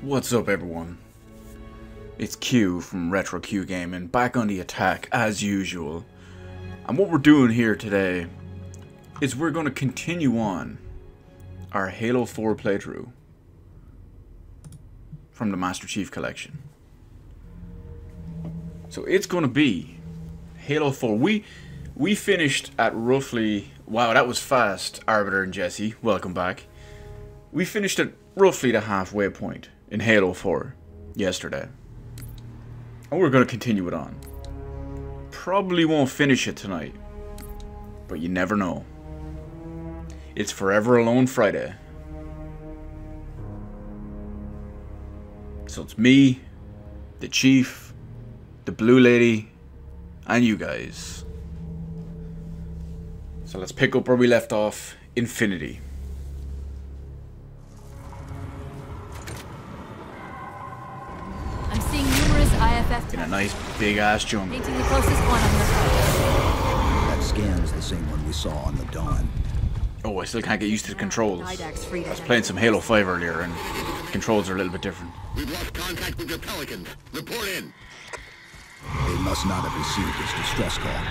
What's up, everyone? It's Q from Retro Q Gaming, back on the attack as usual. And what we're doing here today is we're going to continue on our Halo 4 playthrough from the Master Chief Collection. So it's going to be Halo 4. We finished at roughly... Wow, that was fast, Arbiter and Jesse. Welcome back. We finished at roughly the halfway point in Halo 4 yesterday. And we're going to continue it on. Probably won't finish it tonight, but you never know. It's Forever Alone Friday. So it's me, the Chief, the Blue Lady, and you guys. So let's pick up where we left off. Infinity. I'm seeing numerous IFF In a nice big ass jungle. painting the closest one on your phone. That scan's the same one we saw on the Dawn. Oh, I still can't get used to the controls. I Free was playing some Halo 5 earlier and the controls are a little bit different. We've lost contact with your Pelicans. Report in. They must not have received this distress call.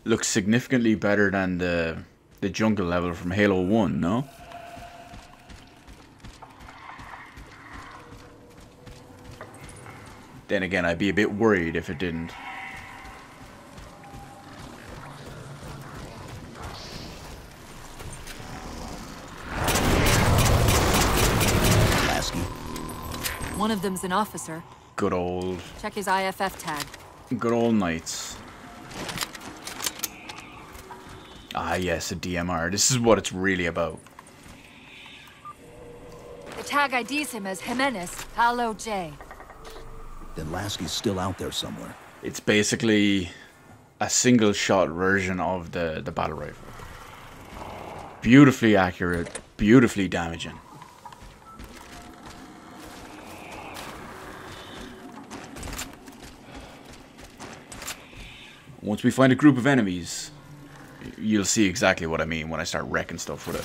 Looks significantly better than the jungle level from Halo 1, no? Then again, I'd be a bit worried if it didn't. One of them's an officer. Good old... Check his IFF tag. Good old Knights. Ah yes, a DMR. This is what it's really about. The tag IDs him as Jimenez, Palo J. Then Lasky's still out there somewhere. It's basically a single shot version of the battle rifle. Beautifully accurate, beautifully damaging. Once we find a group of enemies, you'll see exactly what I mean when I start wrecking stuff with it.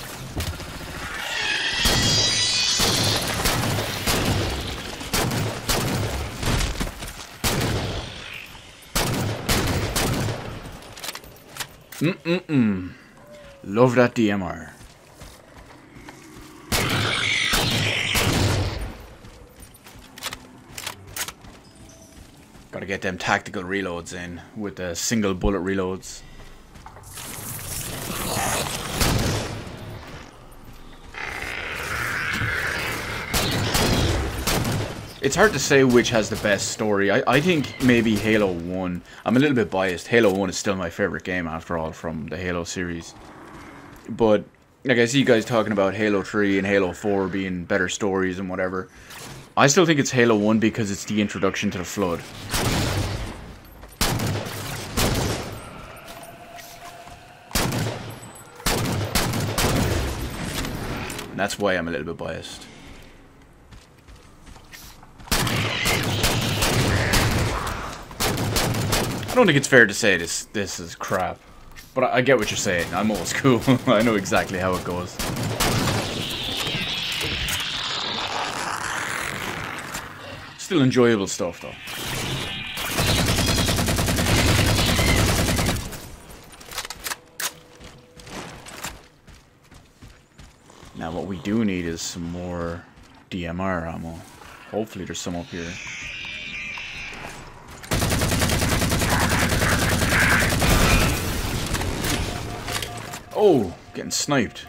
Love that DMR. Gotta get them tactical reloads in with the single bullet reloads. It's hard to say which has the best story. I think maybe Halo 1. I'm a little bit biased. Halo 1 is still my favorite game after all from the Halo series. But like I see you guys talking about Halo 3 and Halo 4 being better stories and whatever. I still think it's Halo 1 because it's the introduction to the Flood. And that's why I'm a little bit biased. I don't think it's fair to say this is crap. But I get what you're saying. I'm old school. I know exactly how it goes. Still enjoyable stuff, though. Now, what we do need is some more DMR ammo. Hopefully, there's some up here. Oh, getting sniped.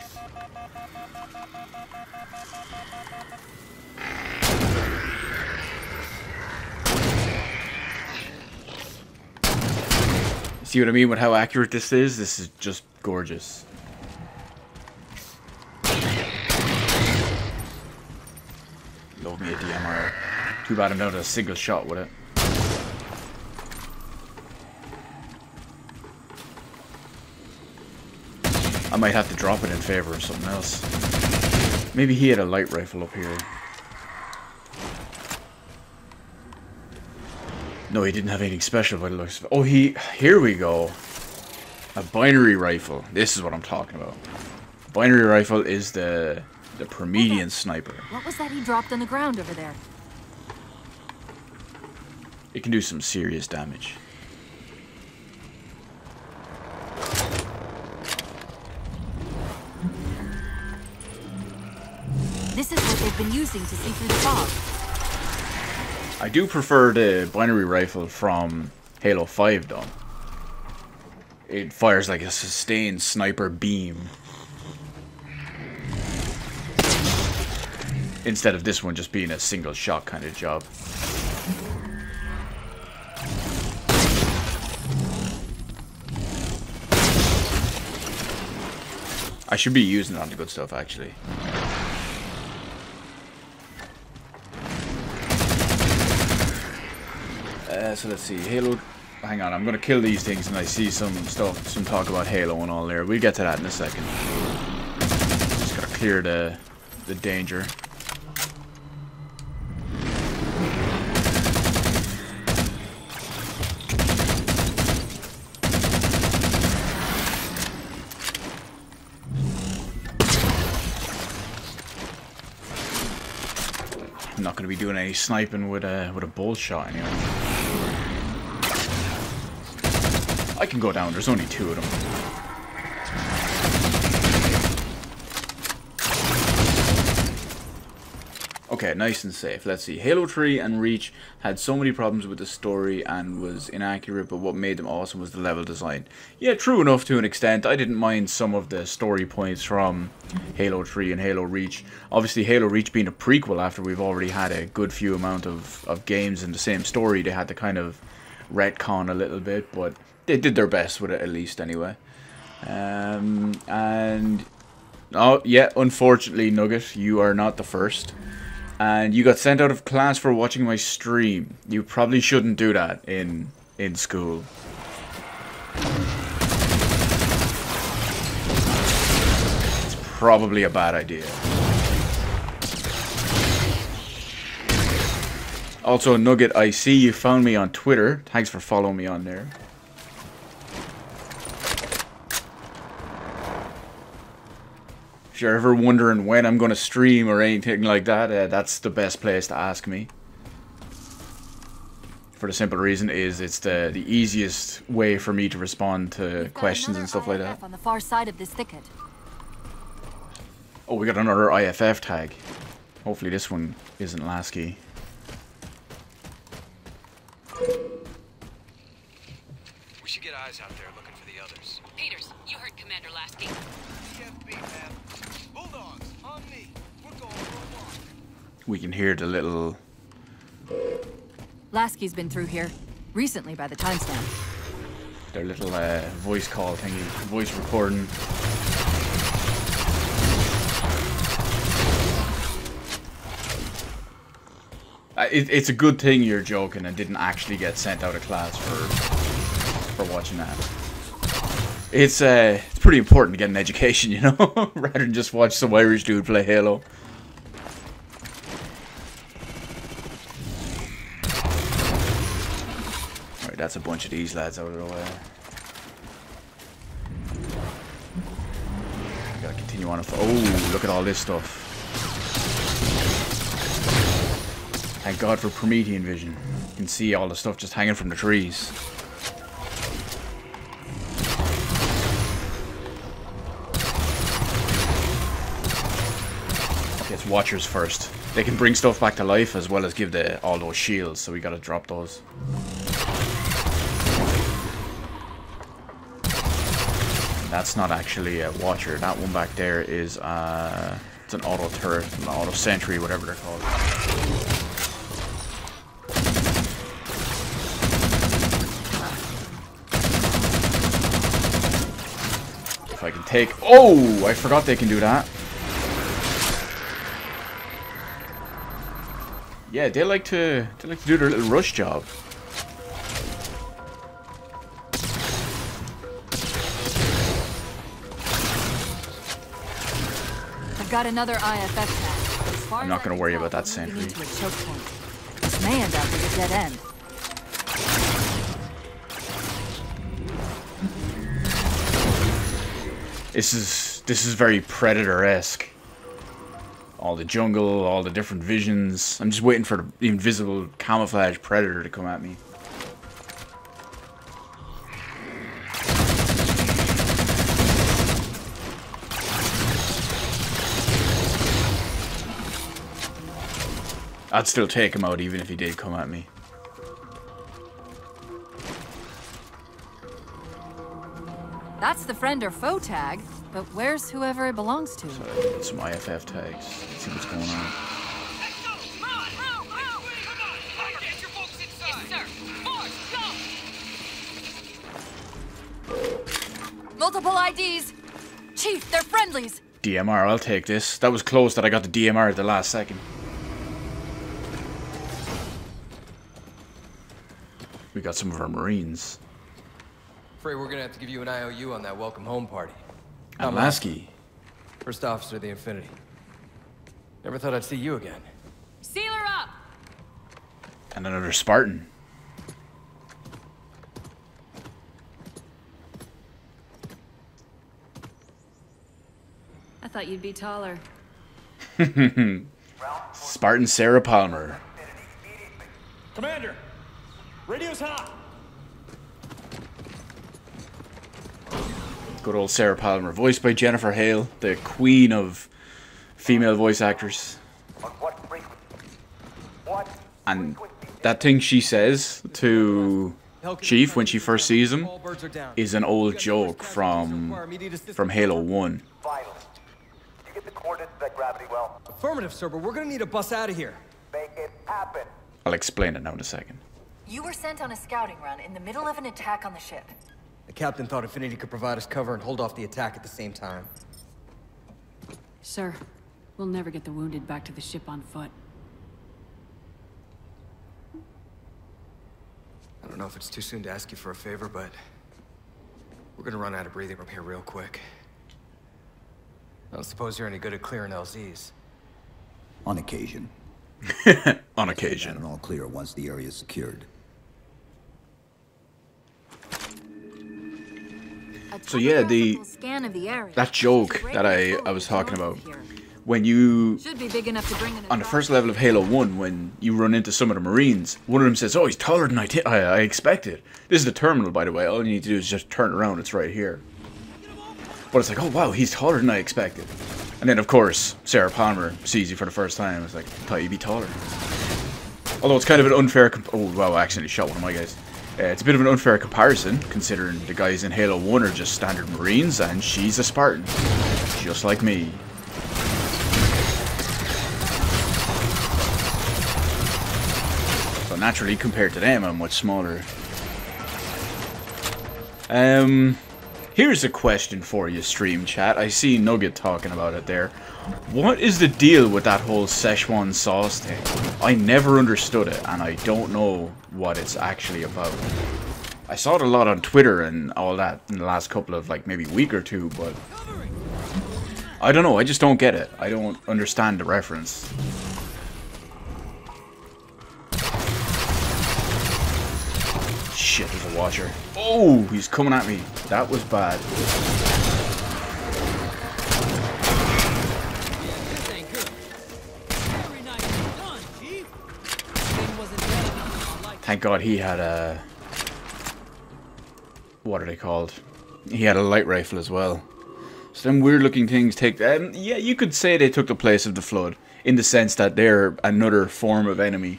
See what I mean with how accurate this is? This is just gorgeous. Love me a DMR. Too bad I'm not a single shot with it. I might have to drop it in favor of something else. Maybe he had a light rifle up here. No, he didn't have anything special by the looks of it. Oh, here we go. A binary rifle. This is what I'm talking about. Binary rifle is the The Promethean sniper. What was that he dropped on the ground over there? It can do some serious damage. This is what they've been using to see through the fog. I do prefer the binary rifle from Halo 5 though. It fires like a sustained sniper beam. Instead of this one just being a single shot kind of job. I should be using it on the good stuff actually. So let's see, Halo. Hang on, I'm gonna kill these things and I see some stuff, some talk about Halo and all there. We'll get to that in a second. Just gotta clear the danger. I'm not gonna be doing any sniping with a bolt shot anyway. I can go down, there's only 2 of them. Okay, nice and safe. Let's see. Halo 3 and Reach had so many problems with the story and was inaccurate, but what made them awesome was the level design. Yeah, true enough to an extent. I didn't mind some of the story points from Halo 3 and Halo Reach. Obviously, Halo Reach being a prequel after we've already had a good few amount of games in the same story, they had to kind of retcon a little bit, but they did their best with it at least anyway. And oh yeah, unfortunately Nugget, you are not the first. And you got sent out of class for watching my stream. You probably shouldn't do that in school. It's probably a bad idea. Also, Nugget, I see you found me on Twitter. Thanks for following me on there. If you're ever wondering when I'm going to stream or anything like that, that's the best place to ask me. For the simple reason is it's the easiest way for me to respond to questions and stuff like that. On the far side of this thicket. Oh, we got another IFF tag. Hopefully this one isn't Lasky. We should get eyes out there looking for the others. Peters, you heard Commander Lasky. TFB, man. Bulldogs, on me. We're going for a walk. We can hear the little... Lasky's been through here. Recently by the timestamp. Their little voice call thingy. Voice recording. It's a good thing you're joking and didn't actually get sent out of class for watching that. It's pretty important to get an education, you know, rather than just watch some Irish dude play Halo. Alright, that's a bunch of these lads out of the way. Gotta continue on. Oh, look at all this stuff. Thank God for Promethean vision. You can see all the stuff just hanging from the trees. Okay, it's Watchers first. They can bring stuff back to life as well as give all those shields, so we gotta drop those. And that's not actually a Watcher. That one back there is it's an auto turret, an auto sentry, whatever they're called. If I can take... Oh! I forgot they can do that. Yeah, they like to do their little rush job. I've got another IFF tag. As far I'm as not I going to can worry tell, about that we're moving sentry. into a choke point. This may end up as a dead end. This is very Predator-esque. all the jungle, all the different visions. I'm just waiting for the invisible camouflage predator to come at me. I'd still take him out even if he did come at me. That's the friend or foe tag, but where's whoever it belongs to? So I get some IFF tags. Let's see what's going on. Let's go! Move! Come on! Get your folks inside! Yes, sir! Force, go! Multiple IDs! Chief, they're friendlies! DMR, I'll take this. That was close that I got the DMR at the last second. We got some of our Marines. Afraid we're gonna have to give you an IOU on that welcome home party. And Lasky. First officer of the Infinity. Never thought I'd see you again. Seal her up! And another Spartan. I thought you'd be taller. Spartan Sarah Palmer. Commander, radio's hot. Good old Sarah Palmer, voiced by Jennifer Hale, the queen of female voice actors. And that thing she says to Chief when she first sees him is an old joke from Halo 1. Vital. You get the coordinates of that gravity well? Affirmative, sir, but we're gonna need a bus out of here. Make it happen. I'll explain it now in a second. You were sent on a scouting run in the middle of an attack on the ship. The captain thought Infinity could provide us cover and hold off the attack at the same time. Sir, we'll never get the wounded back to the ship on foot. I don't know if it's too soon to ask you for a favor, but we're gonna run out of breathing room here real quick. I don't suppose you're any good at clearing LZs. On occasion. On occasion. And all clear once the area is secured. So yeah, that joke that I was talking about, when you, Should be big enough to bring in on the first level of Halo 1, when you run into some of the Marines, one of them says, oh, he's taller than I expected. This is the terminal, by the way. All you need to do is just turn around. It's right here. But it's like, oh, wow, he's taller than I expected. And then, of course, Sarah Palmer sees you for the first time. It's like, I thought you'd be taller. Although it's kind of an unfair... Oh, wow, I accidentally shot one of my guys. It's a bit of an unfair comparison, considering the guys in Halo 1 are just standard Marines, and she's a Spartan. Just like me. So naturally, compared to them, I'm much smaller. Here's a question for you, stream chat. I see Nugget talking about it there. What is the deal with that whole Szechuan sauce thing? I never understood it, and I don't know what it's actually about. I saw it a lot on Twitter and all that in the last couple of, like, maybe week or two, but... I don't know, I just don't get it. I don't understand the reference. Shit, there's a watcher. Oh, he's coming at me. That was bad. Thank God he had a... What are they called? He had a light rifle as well. So them weird looking things take... yeah, you could say they took the place of the Flood. In the sense that they're another form of enemy.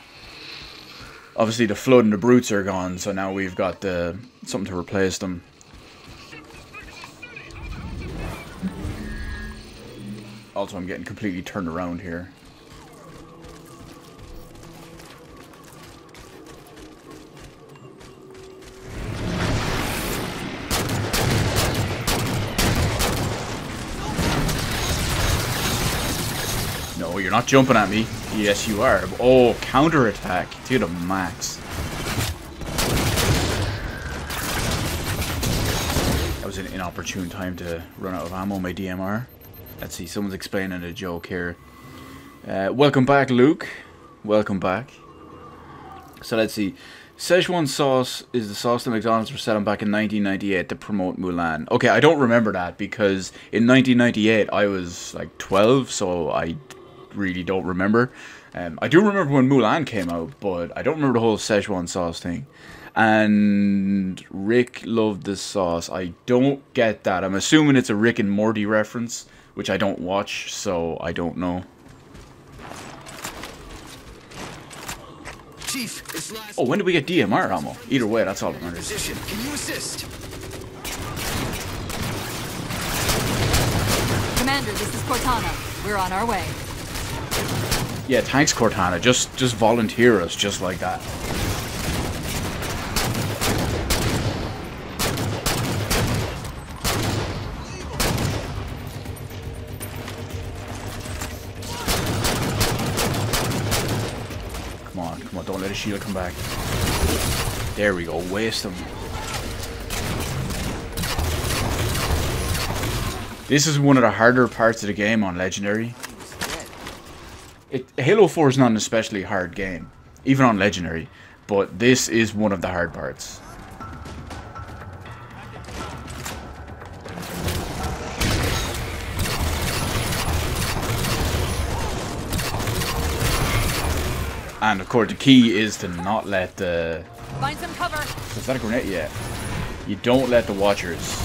Obviously the Flood and the Brutes are gone, so now we've got something to replace them. Also, I'm getting completely turned around here. No, you're not jumping at me. Yes, you are. Oh, counterattack to the max. That was an inopportune time to run out of ammo on my DMR. Let's see, someone's explaining a joke here. Welcome back, Luke. Welcome back. So let's see. Szechuan sauce is the sauce that McDonald's were selling back in 1998 to promote Mulan. Okay, I don't remember that because in 1998 I was like 12, so I really don't remember. I do remember when Mulan came out, but I don't remember the whole Szechuan sauce thing. And Rick loved the sauce. I don't get that. I'm assuming it's a Rick and Morty reference, which I don't watch, so I don't know. Chief, it's last. Oh, when did we get DMR ammo? Either way, that's all that matters. Can you assist? Commander, this is Cortana. We're on our way. Yeah, thanks, Cortana. Just volunteer us, just like that. Come on, don't let his shield come back. There we go, waste him. This is one of the harder parts of the game on Legendary. Halo 4 is not an especially hard game, even on Legendary, but this is one of the hard parts. And of course the key is to not let the... Find some cover. Is that a grenade? Yeah. You don't let the Watchers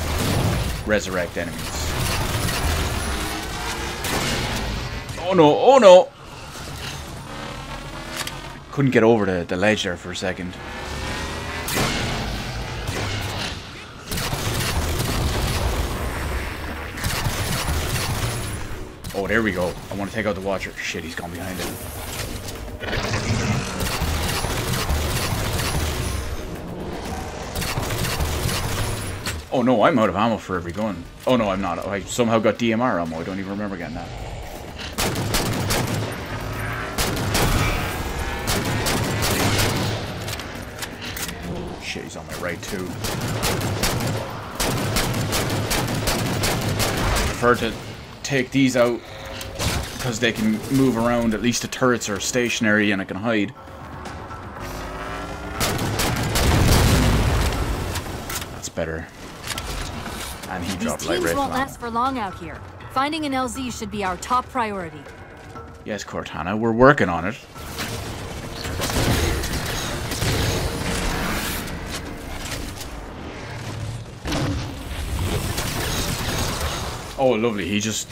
resurrect enemies. Oh no, oh no! Couldn't get over the ledge there for a second. Oh, there we go. I want to take out the Watcher. Shit, he's gone behind it. Oh no, I'm out of ammo for every gun. Oh no, I'm not. I somehow got DMR ammo. I don't even remember getting that. Shit, he's on my right too. I prefer to take these out because they can move around. At least the turrets are stationary and I can hide. That's better. And he dropped light These teams rifle won't ammo. last for long out here. Finding an LZ should be our top priority. Yes, Cortana, we're working on it. Oh, lovely. He just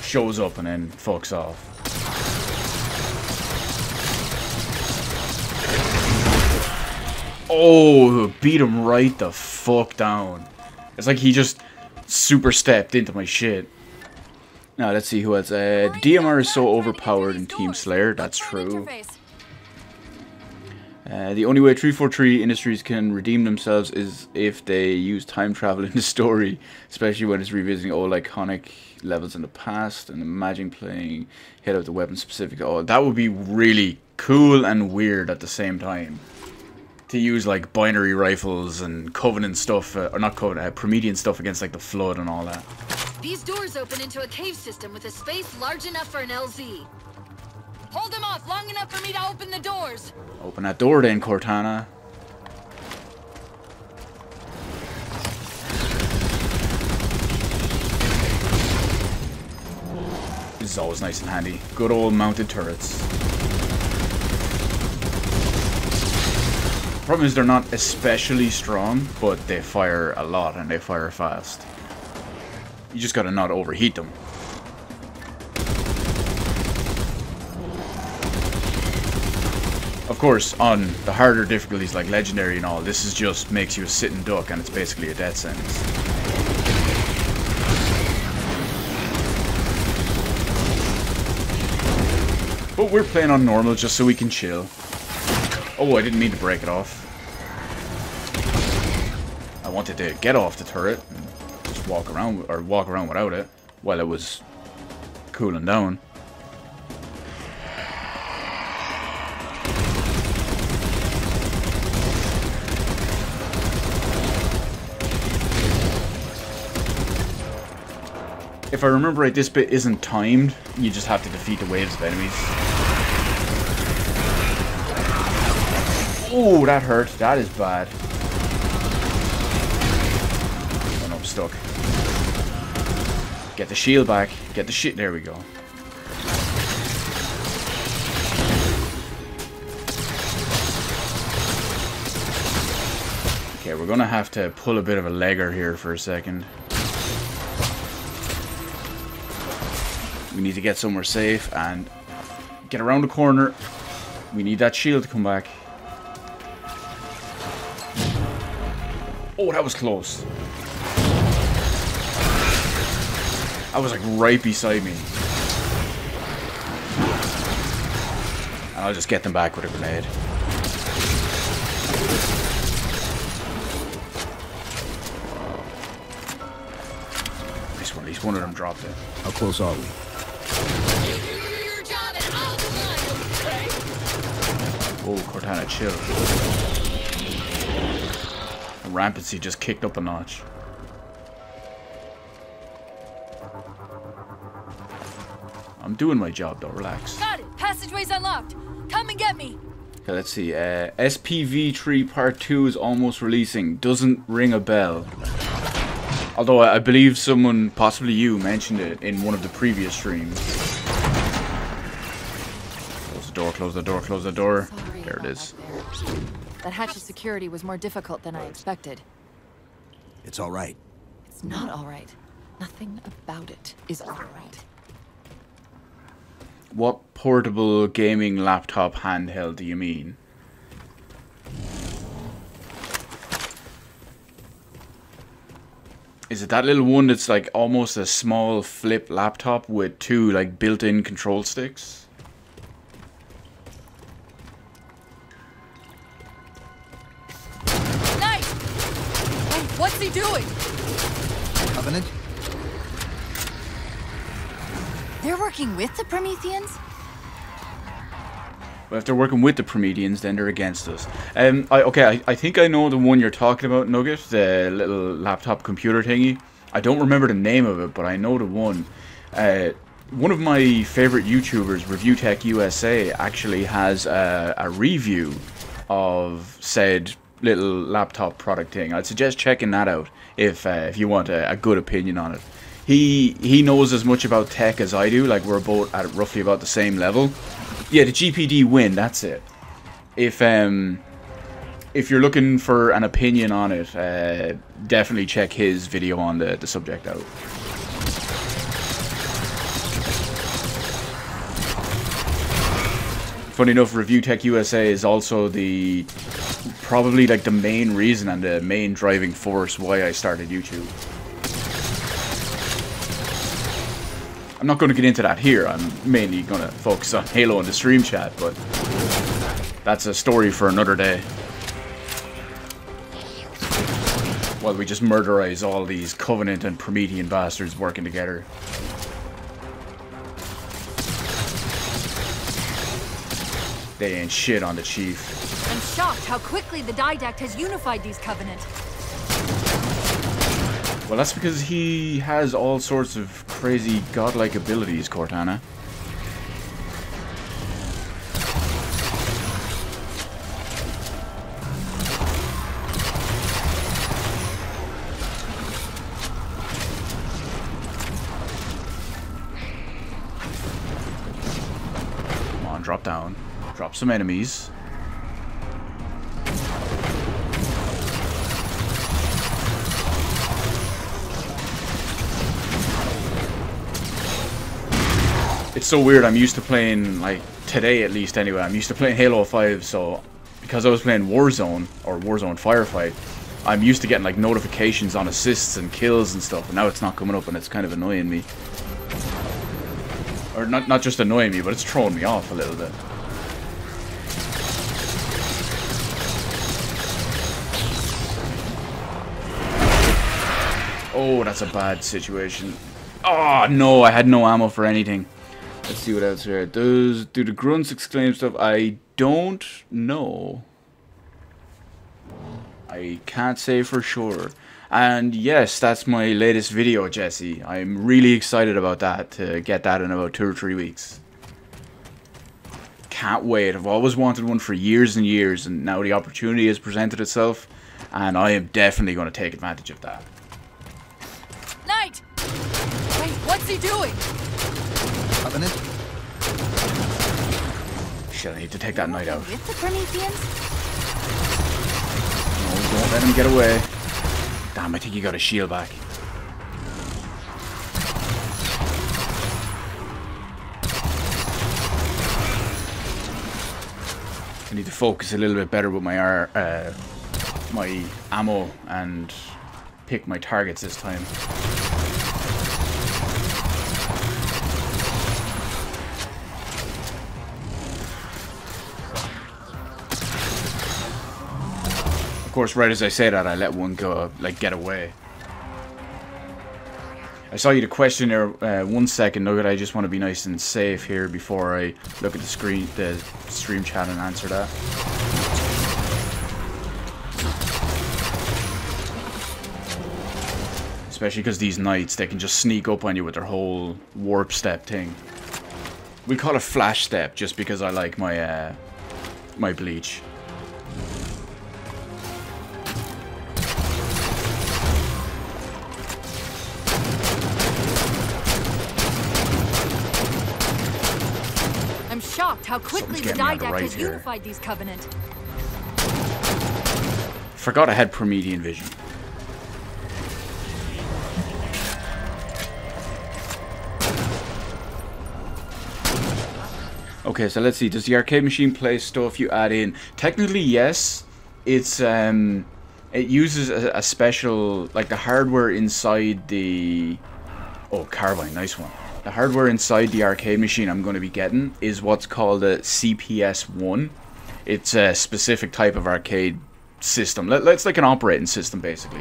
shows up and then fucks off. Oh, beat him right the fuck down. It's like he just super stepped into my shit. Now, let's see who else. DMR is so overpowered in Team Slayer. That's true. The only way 343 Industries can redeem themselves is if they use time travel in the story, especially when it's revisiting old iconic levels in the past. And imagine playing hit out the weapon specific. Oh, that would be really cool and weird at the same time. To use like binary rifles and Covenant stuff, or not Covenant, Promethean stuff against like the Flood and all that. These doors open into a cave system with a space large enough for an LZ. Hold them off long enough for me to open the doors. Open that door then, Cortana. This is always nice and handy. Good old mounted turrets. Problem is they're not especially strong, but they fire a lot and they fire fast. You just gotta not overheat them. Of course, on the harder difficulties like Legendary and all, this is just makes you a sitting duck and it's basically a death sentence. But we're playing on normal just so we can chill. Oh, I didn't mean to break it off. I wanted to get off the turret and just walk around without it while it was cooling down. If I remember right, this bit isn't timed. You just have to defeat the waves of enemies. Oh, that hurt. That is bad. Oh no, I'm stuck. Get the shield back. Get the shit. There we go. Okay, we're gonna have to pull a bit of a legger here for a second. We need to get somewhere safe and get around the corner. We need that shield to come back. Oh, that was close. That was like right beside me. And I'll just get them back with a grenade. At least one of them dropped it. How close are we? Oh, Cortana, chill. The rampancy just kicked up a notch. I'm doing my job though, relax. Got it! Passageway's unlocked! Come and get me! Okay, let's see. SPV3 Part 2 is almost releasing. Doesn't ring a bell. Although I believe someone, possibly you, mentioned it in one of the previous streams. Close the door, close the door, close the door. Sorry there it is. That hatch's security was more difficult than I expected. It's all right. It's not alright. Nothing about it is alright. What portable gaming laptop handheld do you mean? Is it that little one that's like almost a small flip laptop with two like built-in control sticks? Knight! Wait, what's he doing? Covenant? They're working with the Prometheans? Well, if they're working with the Prometheans, then they're against us. I think I know the one you're talking about, Nugget, the little laptop computer thingy. I don't remember the name of it, but I know the one. One of my favorite YouTubers, ReviewTech USA, actually has a review of said little laptop product thing. I'd suggest checking that out if you want a good opinion on it. He knows as much about tech as I do, like we're both at roughly about the same level. Yeah, the GPD win, that's it. If you're looking for an opinion on it, definitely check his video on the subject out. Funny enough, ReviewTech USA is also probably like the main reason and the main driving force why I started YouTube. I'm not going to get into that here. I'm mainly going to focus on Halo in the stream chat, but that's a story for another day. While we just murderize all these Covenant and Promethean bastards working together. They ain't shit on the Chief. I'm shocked how quickly the Didact has unified these Covenant. Well, that's because he has all sorts of crazy godlike abilities, Cortana. Come on, drop down. Drop some enemies. It's so weird, I'm used to playing, like, today at least anyway, I'm used to playing Halo 5, so because I was playing Warzone, or Warzone Firefight, I'm used to getting, like, notifications on assists and kills and stuff, and now it's not coming up and it's kind of annoying me. Or not just annoying me, but it's throwing me off a little bit. Oh, that's a bad situation. Oh, no, I had no ammo for anything. Let's see what else here. Do the grunts exclaim stuff? I don't know. I can't say for sure. And yes, that's my latest video, Jesse. I'm really excited about that, to get that in about 2 or 3 weeks. Can't wait. I've always wanted one for years and years, and now the opportunity has presented itself, and I am definitely going to take advantage of that. Knight! Wait, what's he doing? Covenant? Shit, I need to take that Knight out. With the Prometheans? No, Won't let him get away. Damn, I think he got his shield back. I need to focus a little bit better with my my ammo and pick my targets this time. Of course, right as I say that, I let one go, like, get away. I saw you to question there 1 second, Nugget. I just want to be nice and safe here before I look at the stream chat and answer that. Especially because these knights, they can just sneak up on you with their whole warp step thing. We call it flash step just because I like my my bleach. I'm shocked how quickly the Didact has unified these Covenant. Forgot I had Promethean vision. Okay, so let's see. Does the arcade machine play stuff you add in? Technically, yes. It's it uses a special, like the hardware inside the. Oh, carbine, nice one. The hardware inside the arcade machine I'm going to be getting is what's called a CPS-1. It's a specific type of arcade system. It's like an operating system, basically.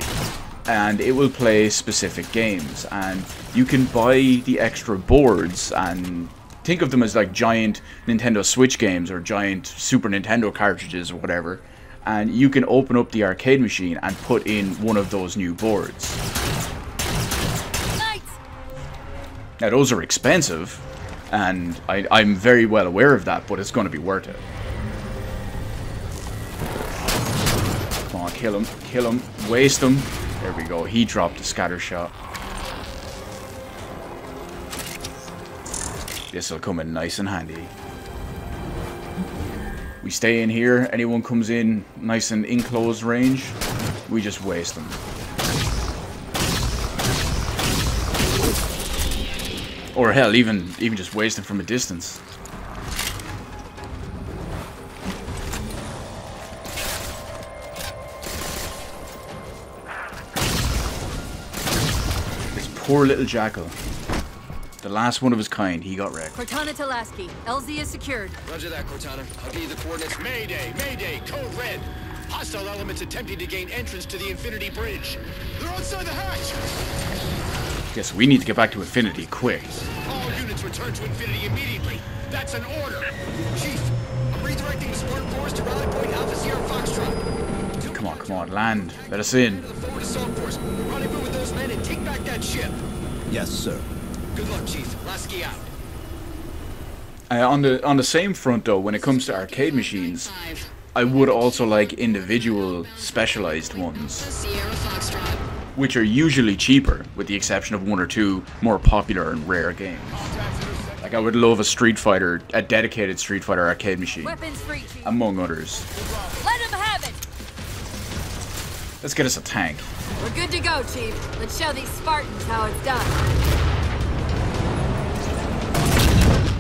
And it will play specific games. And you can buy the extra boards and think of them as like giant Nintendo Switch games or giant Super Nintendo cartridges or whatever. And you can open up the arcade machine and put in one of those new boards. Now, those are expensive, and I'm very well aware of that, but it's going to be worth it. Come on, kill him, waste him. There we go, he dropped a scatter shot. This will come in nice and handy. We stay in here, anyone comes in nice and in close range, we just waste them. Or hell, even just wasting from a distance. This poor little jackal. The last one of his kind, he got wrecked. Cortana to Lasky. LZ is secured. Roger that, Cortana. I'll give you the coordinates. Mayday! Mayday! Code red! Hostile elements attempting to gain entrance to the Infinity Bridge. They're outside the hatch! Guess we need to get back to Infinity quick. All units return to Infinity immediately. That's an order. Chief, I'm redirecting the Spartan force to rally point Alpha Sierra Foxtrot. Come on, land. Let us in. The forward assault force. Rendezvous with those men and take back that ship. Yes, sir. Good luck, Chief. Lasky out. On the same front, though, when it comes to arcade machines, I would also like individual specialized ones, which are usually cheaper, with the exception of one or two more popular and rare games. Like, I would love a dedicated Street Fighter arcade machine, among others. Let him have it! Let's get us a tank. We're good to go, Chief. Let's show these Spartans how it's done.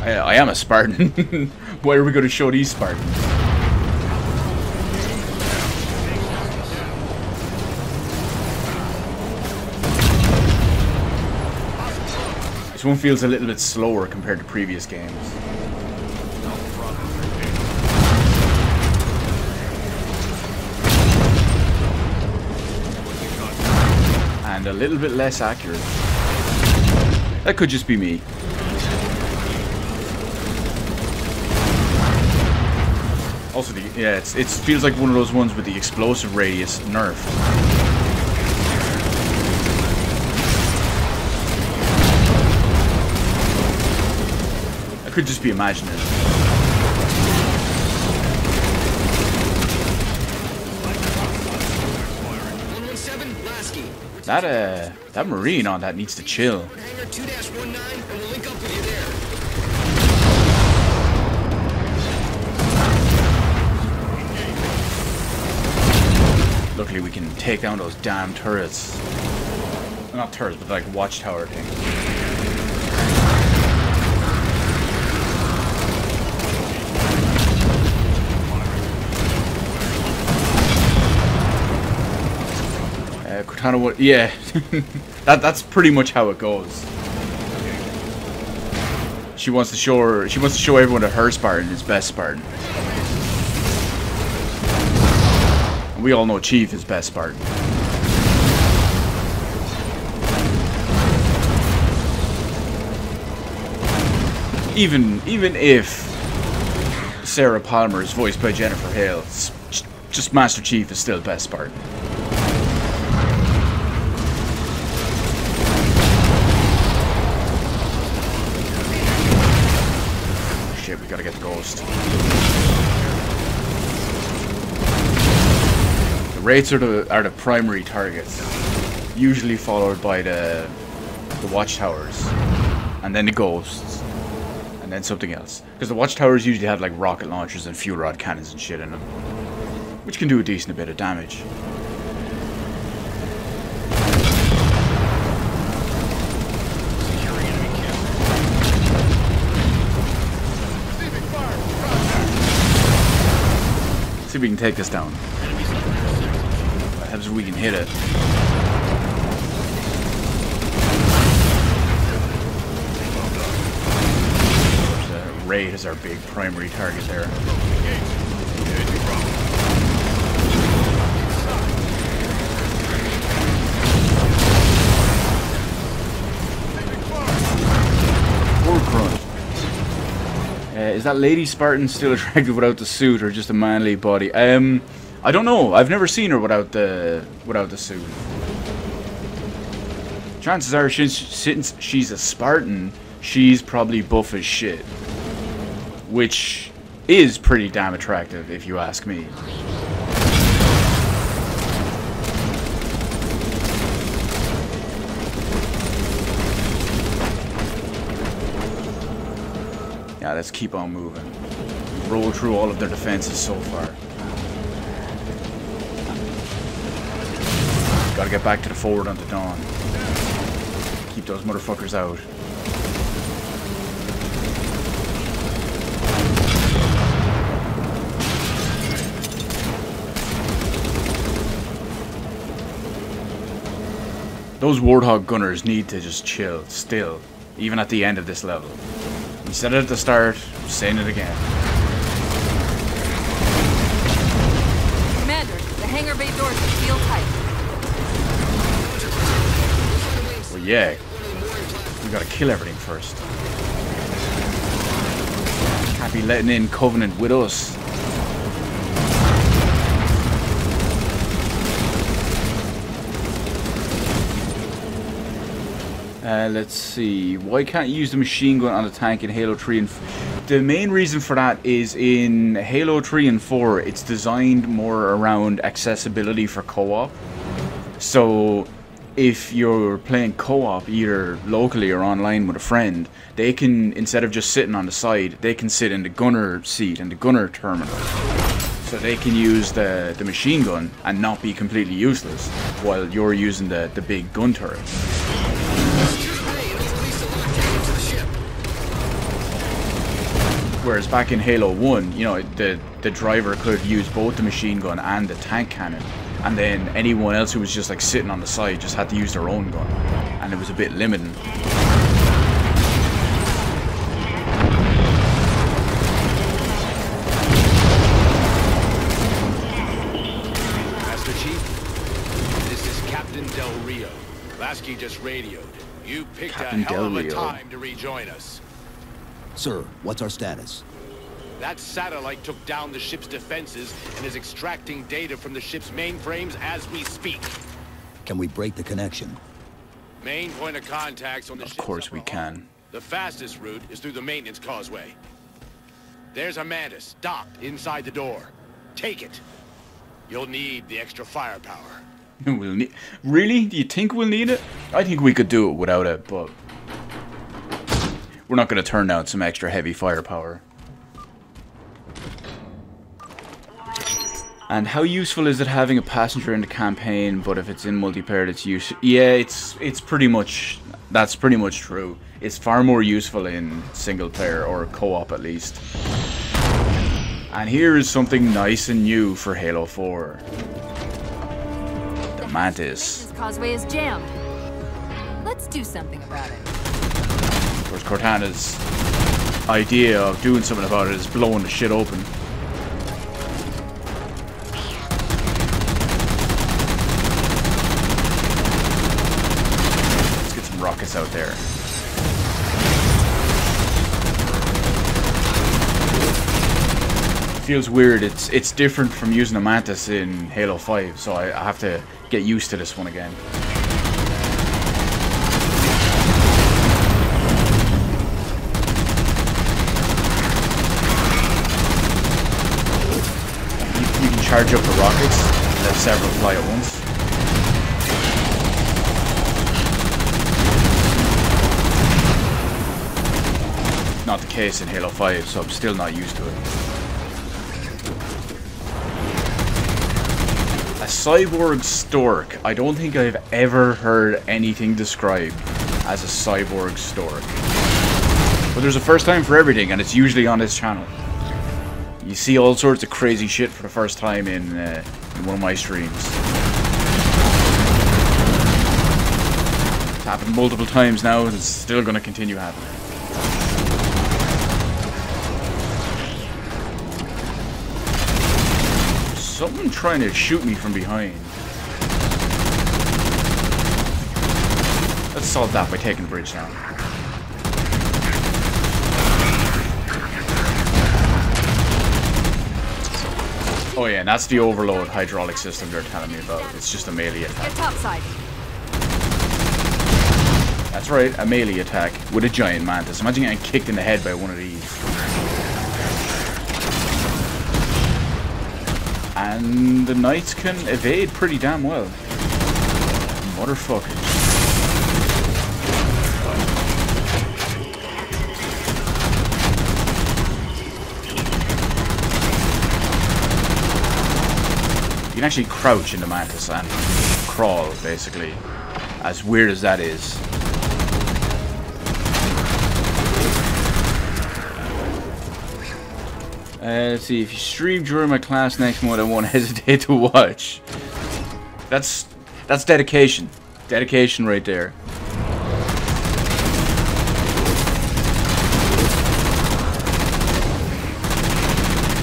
I am a Spartan. Why are we going to show these Spartans? This one feels a little bit slower compared to previous games. And a little bit less accurate. That could just be me. Also, it feels like one of those ones with the explosive radius nerfed. I could just be imagining it. That Marine on that needs to chill. Hangar 2-19, and we'll link up with you there. Luckily we can take down those damn turrets. Not turrets, but like watchtower things. Cortana, what? Yeah, that's pretty much how it goes. She wants to show everyone that her Spartan is best Spartan. And we all know Chief is best Spartan. Even if Sarah Palmer is voiced by Jennifer Hale, just Master Chief is still best Spartan. Shit, we gotta get the Ghost. The Wraiths are the primary targets, usually followed by the Watchtowers, and then the Ghosts. And then something else. Because the Watchtowers usually have like rocket launchers and fuel rod cannons and shit in them, which can do a decent bit of damage. See if we can take this down. Perhaps we can hit it. Raid is our big primary target there. Poor Grunt. Is that Lady Spartan still attractive without the suit, or just a manly body? I don't know. I've never seen her without the suit. Chances are, since she's a Spartan, she's probably buff as shit. Which is pretty damn attractive, if you ask me. Yeah, let's keep on moving. Roll through all of their defenses so far. Gotta get back to the forward onto Dawn. Keep those motherfuckers out. Those Warthog gunners need to just chill, still, even at the end of this level. We said it at the start, I'm saying it again. Commander, the hangar bay doors are sealed tight. Well, yeah, we gotta kill everything first. Can't be letting in Covenant with us. Let's see. Why can't you use the machine gun on a tank in Halo 3 and 4? The main reason for that is in Halo 3 and 4, it's designed more around accessibility for co-op. So if you're playing co-op either locally or online with a friend, they can, instead of just sitting on the side, they can sit in the gunner seat and the gunner terminal. So they can use the machine gun and not be completely useless while you're using the big gun turret. Whereas back in Halo 1, you know, the driver could use both the machine gun and the tank cannon, and then anyone else who was just like sitting on the side just had to use their own gun, and it was a bit limiting. Master Chief, this is Captain Del Rio. Lasky just radioed. You picked Captain a hell of a Del Rio. time to rejoin us. Sir, what's our status? That satellite took down the ship's defenses and is extracting data from the ship's mainframes as we speak. Can we break the connection? Main point of contact's on the ship's Of course we upper can. hull. The fastest route is through the maintenance causeway. There's a Mantis docked inside the door. Take it. You'll need the extra firepower. We'll need. Really? Do you think we'll need it? I think we could do it without it, but we're not going to turn down some extra heavy firepower. And how useful is it having a passenger in the campaign, but if it's in multiplayer it's useful? Yeah, it's pretty much, that's pretty much true. It's far more useful in single player, or co-op at least. And here is something nice and new for Halo 4. The Mantis. This causeway is jammed. Let's do something about it. Of course, Cortana's idea of doing something about it is blowing the shit open. Let's get some rockets out there. Feels weird. It's different from using a Mantis in Halo 5, so I have to get used to this one again. You can charge up the rockets, let several fly at once. Not the case in Halo 5, so I'm still not used to it. A cyborg stork. I don't think I've ever heard anything described as a cyborg stork. But there's a first time for everything, and it's usually on this channel. You see all sorts of crazy shit for the first time in one of my streams. It's happened multiple times now, and it's still going to continue happening. Someone trying to shoot me from behind. Let's solve that by taking the bridge down. Oh yeah, and that's the overload hydraulic system they're telling me about. It's just a melee attack. Get topside. That's right, a melee attack with a giant mantis. Imagine getting kicked in the head by one of these. And the knights can evade pretty damn well. Motherfuckers. You can actually crouch in the Mantis and crawl, basically. As weird as that is. Let's see, if you stream during my class next month, I won't hesitate to watch. That's dedication. Dedication right there.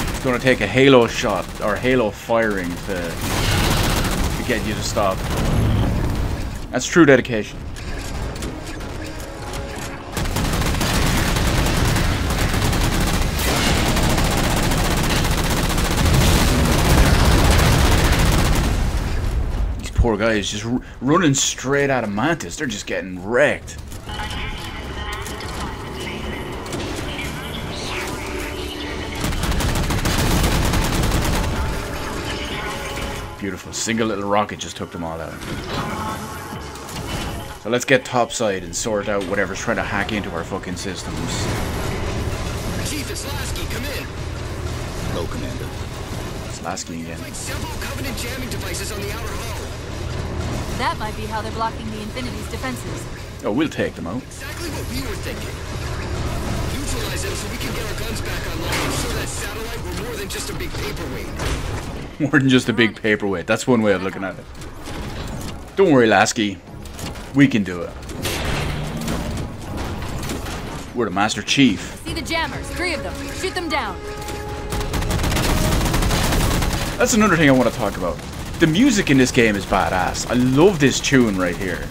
It's gonna take a Halo shot or Halo firing to get you to stop. That's true dedication. Poor guys just running straight out of Mantis. They're just getting wrecked. Beautiful. Single little rocket just took them all out. So let's get topside and sort out whatever's trying to hack into our fucking systems. Chief, it's Lasky. Come in. Hello, Commander. It's Lasky again. Like several Covenant jamming devices on the outer hull. That might be how they're blocking the Infinity's defenses. Oh, we'll take them out. Exactly what we were thinking. Neutralize them so we can get our guns back online and show that satellite we're more than just a big paperweight. More than just a big paperweight. That's one way of looking at it. Don't worry, Lasky. We can do it. We're the Master Chief. See the jammers, 3 of them. Shoot them down. That's another thing I want to talk about. The music in this game is badass. I love this tune right here.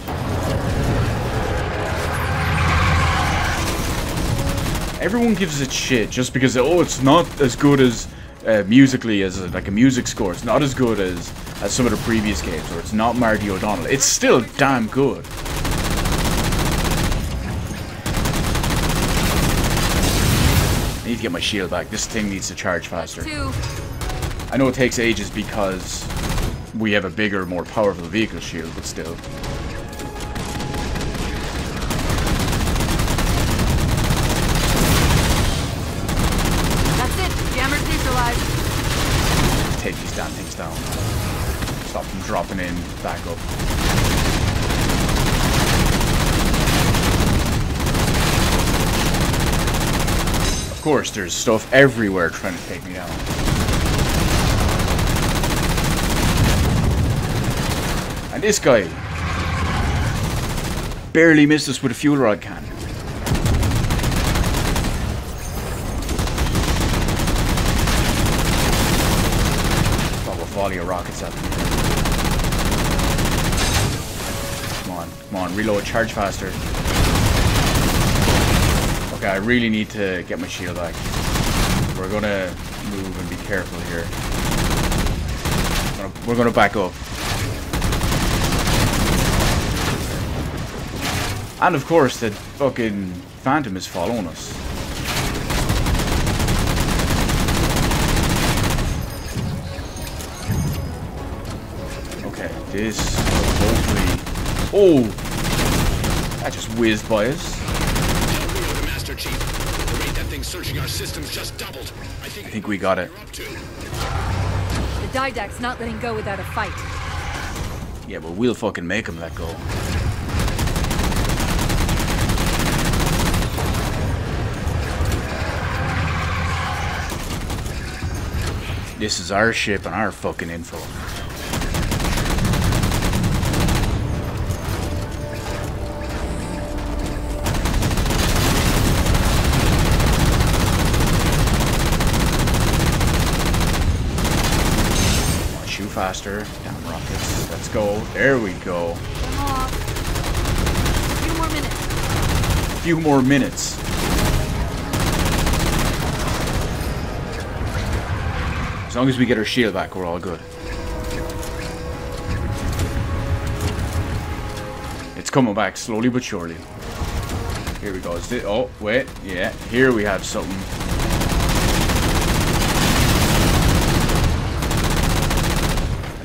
Everyone gives it shit just because, oh, it's not as good as musically as like a music score. It's not as good as some of the previous games, or it's not Marty O'Donnell. It's still damn good. I need to get my shield back. This thing needs to charge faster. I know it takes ages because we have a bigger, more powerful vehicle shield, but still. That's it. Jammers neutralized. Take these down. damn things down. Stop them dropping in back up. Of course, there's stuff everywhere trying to take me down. And this guy barely missed us with a fuel rod cannon. Volley of rockets at them. Come on, reload, charge faster. Okay, I really need to get my shield back. We're gonna move and be careful here. We're gonna back up. And of course, the fucking Phantom is following us. This hopefully. Oh, that just whizzed by us. Master Chief, the rate that thing's searching our systems just doubled. I think we got it. The Didact's not letting go without a fight. Yeah, but we'll fucking make him let go. This is our ship and our fucking info. Faster, down rockets. Let's go. There we go. A few more minutes. A few more minutes. As long as we get our shield back, we're all good. It's coming back slowly but surely. Here we go. Oh, wait. Yeah, here we have something.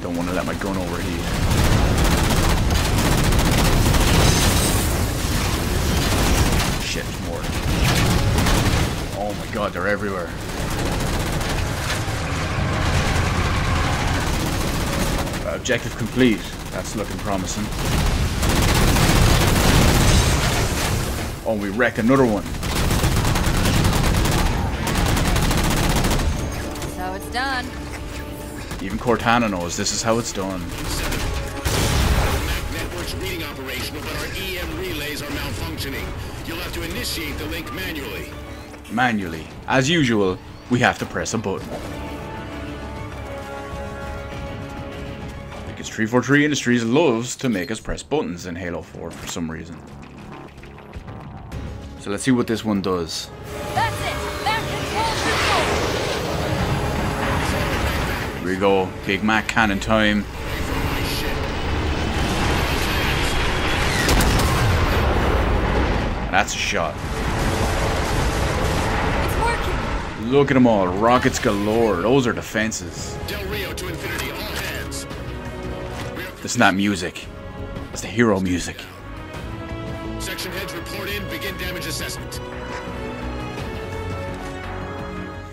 I want to let my gun overheat. Shit, there's more. Oh my god, they're everywhere. Objective complete. That's looking promising. Oh, we wreck another one. That's how it's done. Even Cortana knows this is how it's done. Network's reading operational, but our EM relays are malfunctioning. You'll have to initiate the link manually. Manually. As usual, we have to press a button. Because 343 Industries loves to make us press buttons in Halo 4 for some reason. So let's see what this one does. That's it! That controls. Here we go. Big Mac cannon time. That's a shot. It's working. Look at them all. Rockets galore. Those are defenses. Del Rio to infinity, all hands. That's not music. That's the hero music. Section heads report in, begin damage assessment.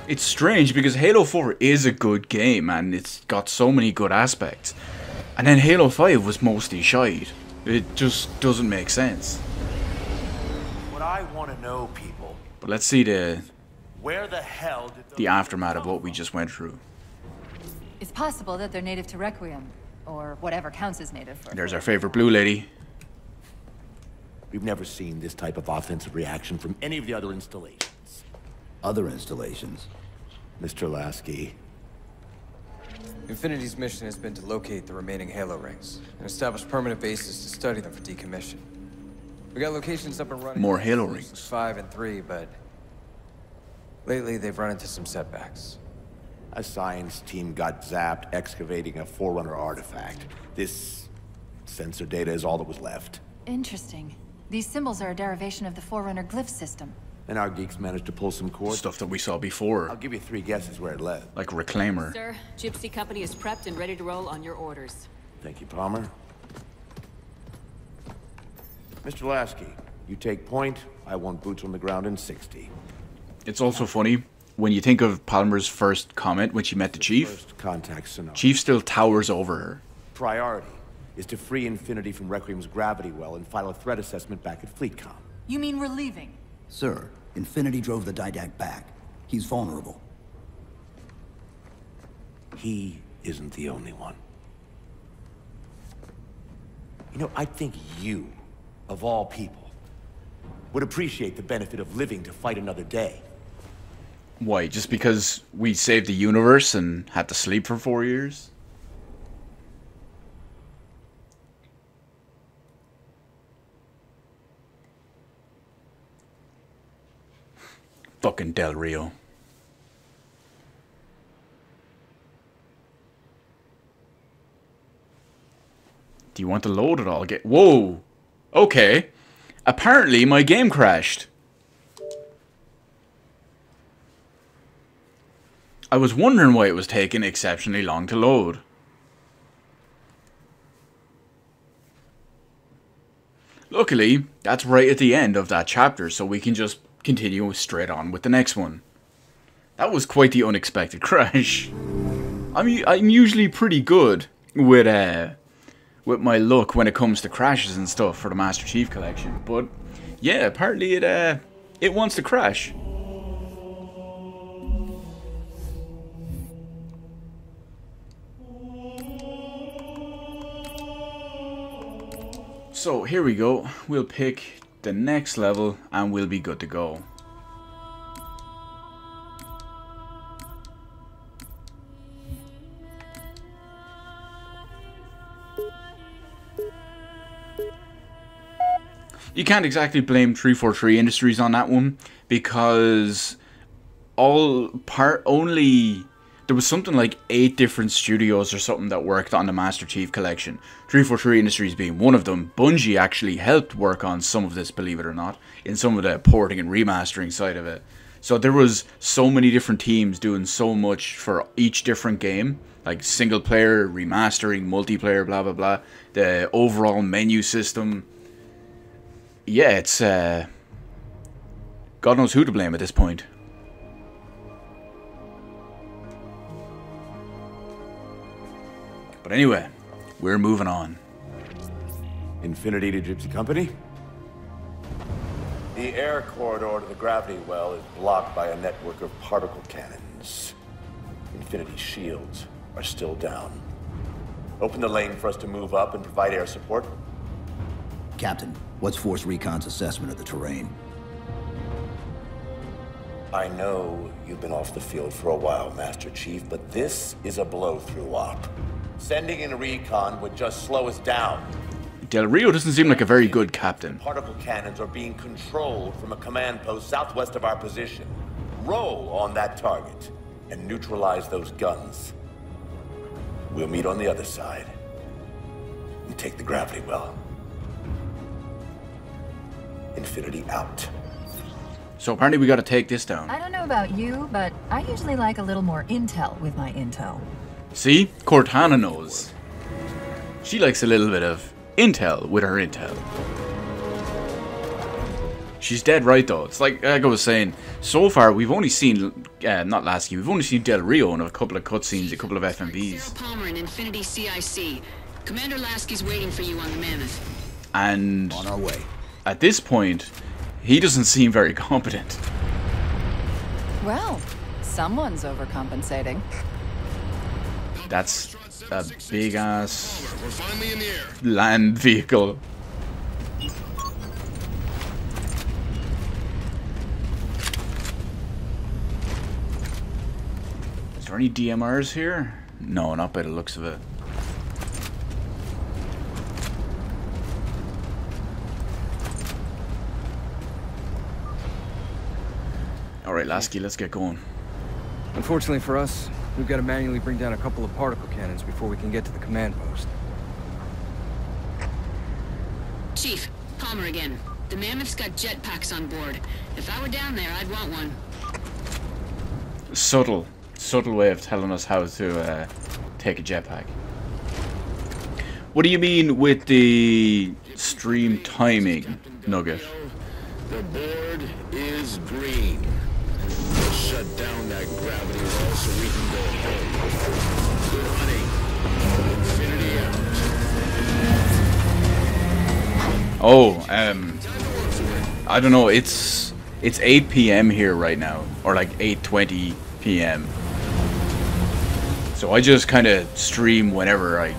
It's strange because Halo 4 is a good game and it's got so many good aspects. And then Halo 5 was mostly shite. It just doesn't make sense. What I want to know, people, But let's see where the hell did the aftermath of what we just went through. It's possible that they're native to Requiem, or whatever counts as native for. There's our favorite blue lady. We've never seen this type of offensive reaction from any of the other installations. Other installations? Mr. Lasky. Infinity's mission has been to locate the remaining Halo rings and establish permanent bases to study them for decommission. We got locations up and running. More Halo rings. 5 and 3, but lately they've run into some setbacks. A science team got zapped excavating a Forerunner artifact. This sensor data is all that was left. Interesting. These symbols are a derivation of the Forerunner glyph system. And our geeks managed to pull some cords. Stuff that we saw before. I'll give you 3 guesses where it led. Like Reclaimer. Sir, Gypsy Company is prepped and ready to roll on your orders. Thank you, Palmer. Mr. Lasky, you take point. I want boots on the ground in 60. It's also funny. when you think of Palmer's first comment when she met the Chief, First contact scenario. Chief still towers over her. Priority is to free Infinity from Requiem's gravity well and file a threat assessment back at FleetCom. You mean we're leaving? Sir, Infinity drove the Didact back. He's vulnerable. He isn't the only one. You know, I think you, of all people, would appreciate the benefit of living to fight another day. Why? Just because we saved the universe and had to sleep for 4 years? Fucking Del Rio. Do you want to load it all? Whoa! Okay. Apparently my game crashed. I was wondering why it was taking exceptionally long to load. Luckily, that's right at the end of that chapter, so we can just continue straight on with the next one. That was quite the unexpected crash. I'm usually pretty good with my luck when it comes to crashes and stuff for the Master Chief Collection, but yeah, apparently it wants to crash. So here we go, we'll pick the next level and we'll be good to go. You can't exactly blame 343 Industries on that one, because there was something like 8 different studios or something that worked on the Master Chief Collection. 343 Industries being one of them. Bungie actually helped work on some of this, believe it or not, in some of the porting and remastering side of it. So there was so many different teams doing so much for each different game, like single player, remastering, multiplayer, blah blah blah, the overall menu system. Yeah, it's God knows who to blame at this point. But anyway, we're moving on. Infinity to Gypsy Company? The air corridor to the gravity well is blocked by a network of particle cannons. Infinity's shields are still down. Open the lane for us to move up and provide air support. Captain, what's Force Recon's assessment of the terrain? I know you've been off the field for a while, Master Chief, but this is a blow-through op. Sending in a recon would just slow us down. Del Rio doesn't seem like a very good captain. Particle cannons are being controlled from a command post southwest of our position. Roll on that target and neutralize those guns. We'll meet on the other side and take the gravity well. Infinity out. So apparently we gotta take this down. I don't know about you, but I usually like a little more intel with my intel. See? Cortana knows. She likes a little bit of intel with her intel. She's dead right though. It's like I was saying, so far we've only seen, not Lasky, we've only seen Del Rio in a couple of cutscenes, a couple of FMVs. Palmer in Infinity CIC. Commander Lasky's waiting for you on the Mammoth. And on our way. At this point, he doesn't seem very competent. Well, someone's overcompensating. That's a big ass land vehicle. Is there any DMRs here? No, not by the looks of it. Alright, Lasky, let's get going. Unfortunately for us, we've got to manually bring down a couple of particle cannons before we can get to the command post. Chief, Palmer again. The Mammoth's got jetpacks on board. If I were down there, I'd want one. Subtle way of telling us how to take a jetpack. What do you mean with the stream timing, Nugget? The board is green. The shut down that gravity well so we can go home. Good hunting. Infinity out. Oh, I don't know. It's 8 p.m. here right now, or like 8:20 p.m. So I just kind of stream whenever I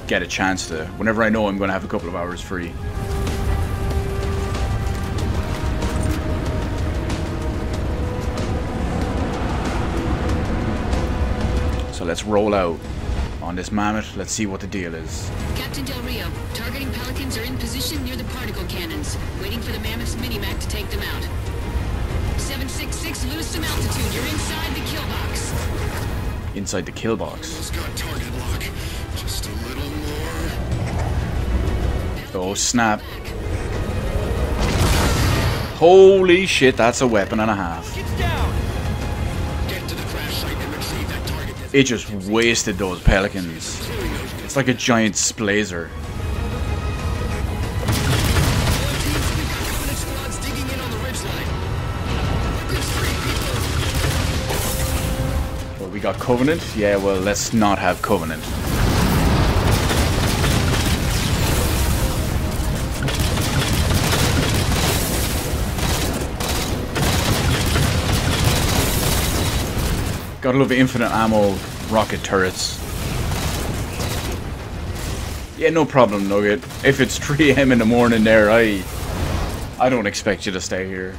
get a chance to. Whenever I know I'm going to have a couple of hours free. So let's roll out on this mammoth. Let's see what the deal is. Captain Del Rio, targeting Pelicans are in position near the particle cannons, waiting for the Mammoth's mini-mac to take them out. 766, lose some altitude. You're inside the kill box. Inside the kill box. Almost got target lock. Just a little more. Oh snap. Holy shit, that's a weapon and a half. Get to the crash site and retrieve that target. It just wasted those Pelicans. It's like a giant splazer. Well, we got Covenant? Yeah, well, let's not have Covenant. Gotta love the infinite ammo rocket turrets. Yeah, no problem, Nugget. If it's 3 AM in the morning there, I don't expect you to stay here.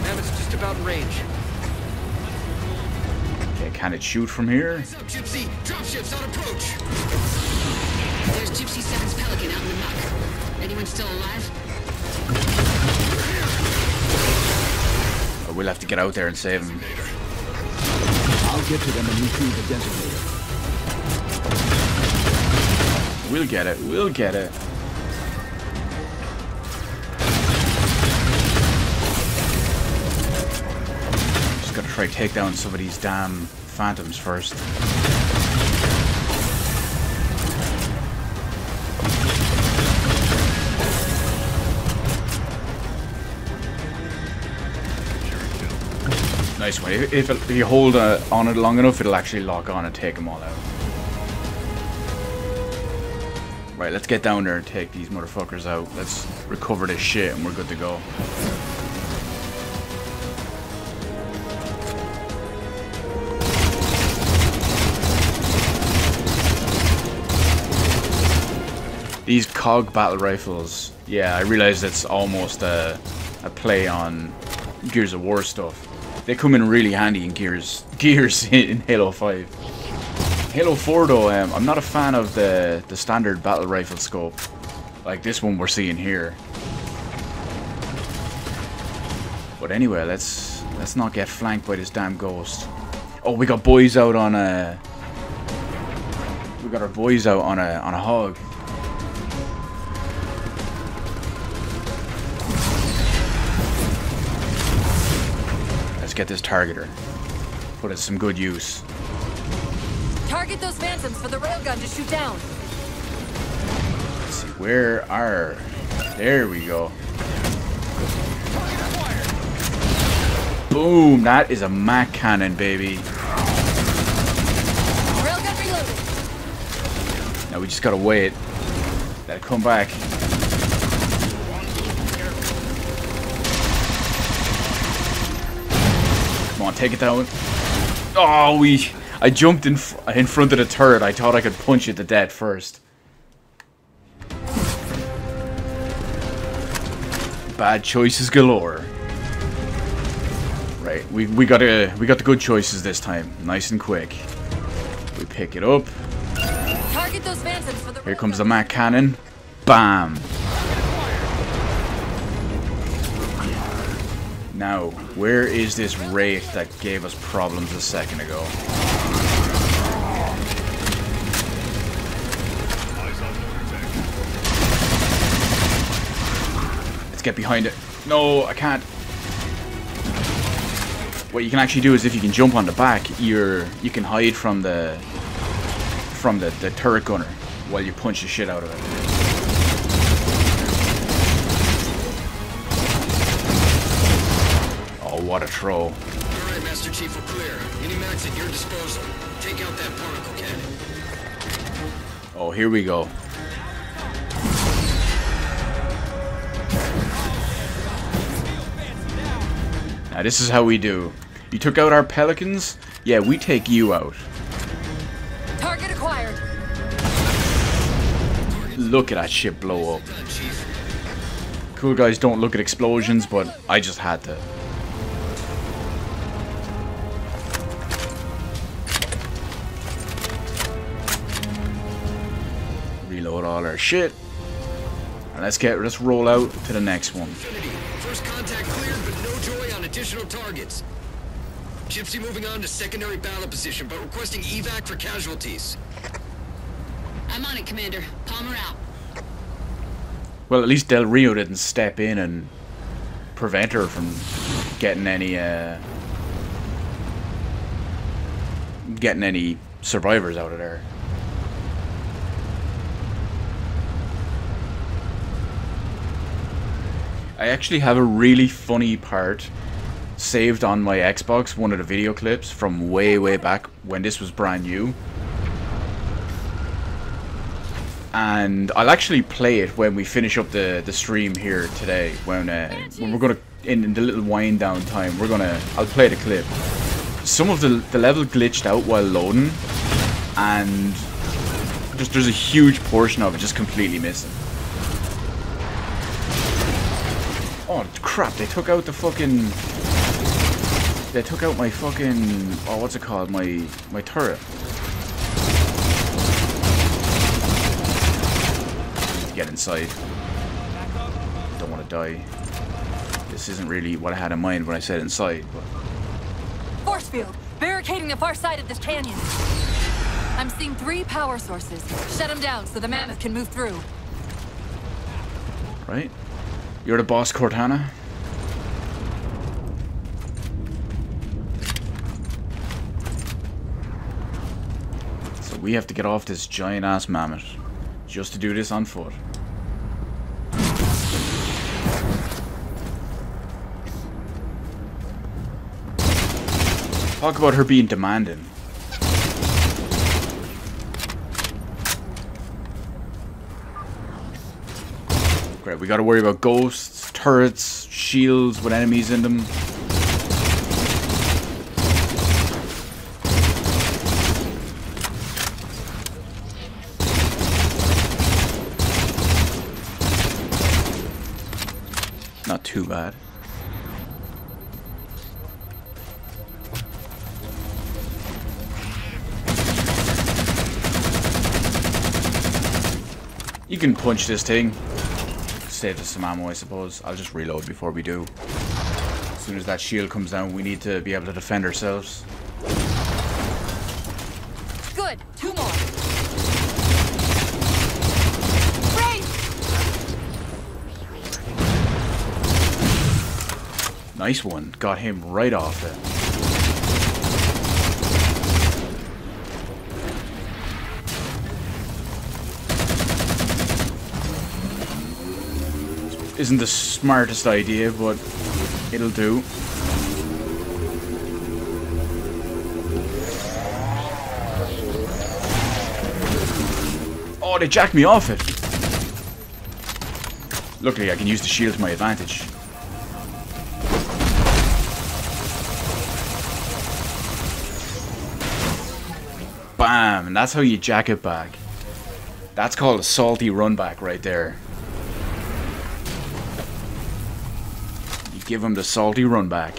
Mammoth's just about in range. Okay, can it shoot from here? Gypsy, dropships on approach. There's Gypsy 7's Pelican out in the muck. Anyone still alive? Or we'll have to get out there and save him. I'll get to them and retrieve the designator. We'll get it. We'll get it. Just gotta try to take down some of these damn phantoms first. Nice one. If you hold on it long enough, it'll actually lock on and take them all out. Right, let's get down there and take these motherfuckers out. Let's recover this shit and we're good to go. These COG battle rifles, yeah, I realize it's almost a play on Gears of War stuff. They come in really handy in Gears in Halo 5. Halo 4 though, I'm not a fan of the standard battle rifle scope, like this one we're seeing here. But anyway, let's not get flanked by this damn ghost. Oh, we got boys out on a. We got our boys out on a hog. Let's get this targeter. Put it to some good use. Target those phantoms for the railgun to shoot down. Let's see, where are... There we go. Boom! That is a Mac cannon, baby. Railgun reloaded. Now we just gotta wait. Let it come back. Come on, take it down. Oh, I jumped in front of the turret. I thought I could punch it to death first. Bad choices galore. Right, we got the good choices this time, nice and quick. We pick it up. Target those phantoms for the Here comes the Mac cannon. Bam. Now, where is this wraith that gave us problems a second ago? Let's get behind it. No, I can't. What you can actually do is if you can jump on the back, you can hide from the turret gunner while you punch the shit out of it. what a throw. All right, Master Chief, we're clear. Mini-Mac's at your disposal. Take out that particle cannon. Oh, here we go. Now this is how we do. You took out our pelicans? Yeah, we take you out. Target acquired. Look at that shit blow up. Cool guys don't look at explosions, but I just had to. Reload all our shit. And let's roll out to the next one. First contact cleared, but no joy on additional targets. Gypsy moving on to secondary battle position, but requesting evac for casualties. I'm on it, Commander. Palmer out. Well, at least Del Rio didn't step in and prevent her from getting any survivors out of there. I actually have a really funny part saved on my Xbox, one of the video clips from way back when this was brand new. And I'll actually play it when we finish up the stream here today. When we're gonna in the little wind down time, I'll play the clip. Some of the level glitched out while loading, and there's a huge portion of it just completely missing. Oh crap! They took out the fucking. They took out my fucking. Oh, what's it called? My turret. Get inside. Don't want to die. This isn't really what I had in mind when I said inside, but... Force field! Barricading the far side of this canyon. I'm seeing 3 power sources. Shut them down so the mammoth can move through. Right? You're the boss, Cortana. So we have to get off this giant-ass mammoth. Just to do this on foot. Talk about her being demanding. Great, we gotta worry about ghosts, turrets, shields with enemies in them. Not too bad. You can punch this thing. Save us some ammo, I suppose. I'll just reload before we do. As soon as that shield comes down, we need to be able to defend ourselves. Good. 2 more. Nice one. Got him right off it. Isn't the smartest idea, but it'll do. Oh, they jacked me off it. Luckily, I can use the shield to my advantage. Bam! And that's how you jack it back. That's called a salty run back right there. You give him the salty run back.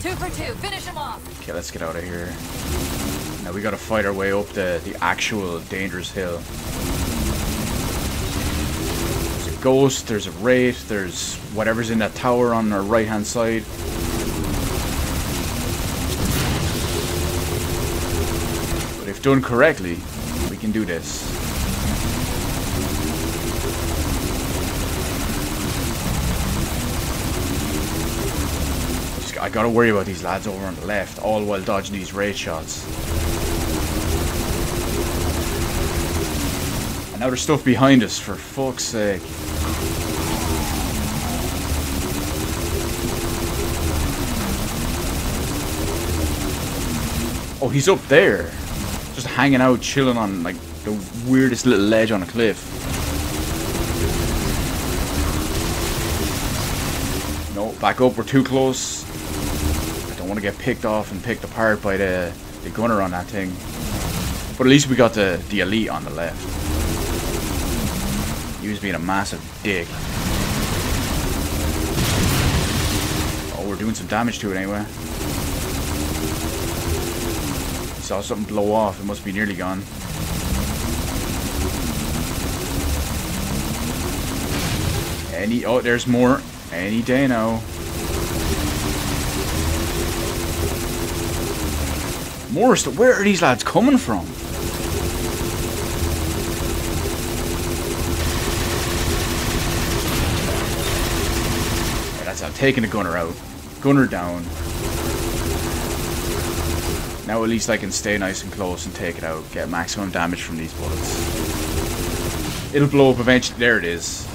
Two for two. Finish him off. Okay, let's get out of here. Now we gotta fight our way up the actual dangerous hill. Ghost, there's a wraith, there's whatever's in that tower on our right hand side. But if done correctly, we can do this. I gotta worry about these lads over on the left, all while dodging these wraith shots. And now there's stuff behind us, for fuck's sake. Oh, he's up there. Just hanging out, chilling on like the weirdest little ledge on a cliff. No, back up, we're too close. I don't want to get picked off and picked apart by the gunner on that thing. But at least we got the elite on the left. He was being a massive dick. Oh, we're doing some damage to it anyway. Saw something blow off. It must be nearly gone. Oh, there's more. Any day now. More stuff. Where are these lads coming from? Yeah, that's how. Taking the gunner out. Gunner down. Now at least I can stay nice and close and take it out. Get maximum damage from these bullets. It'll blow up eventually. There it is.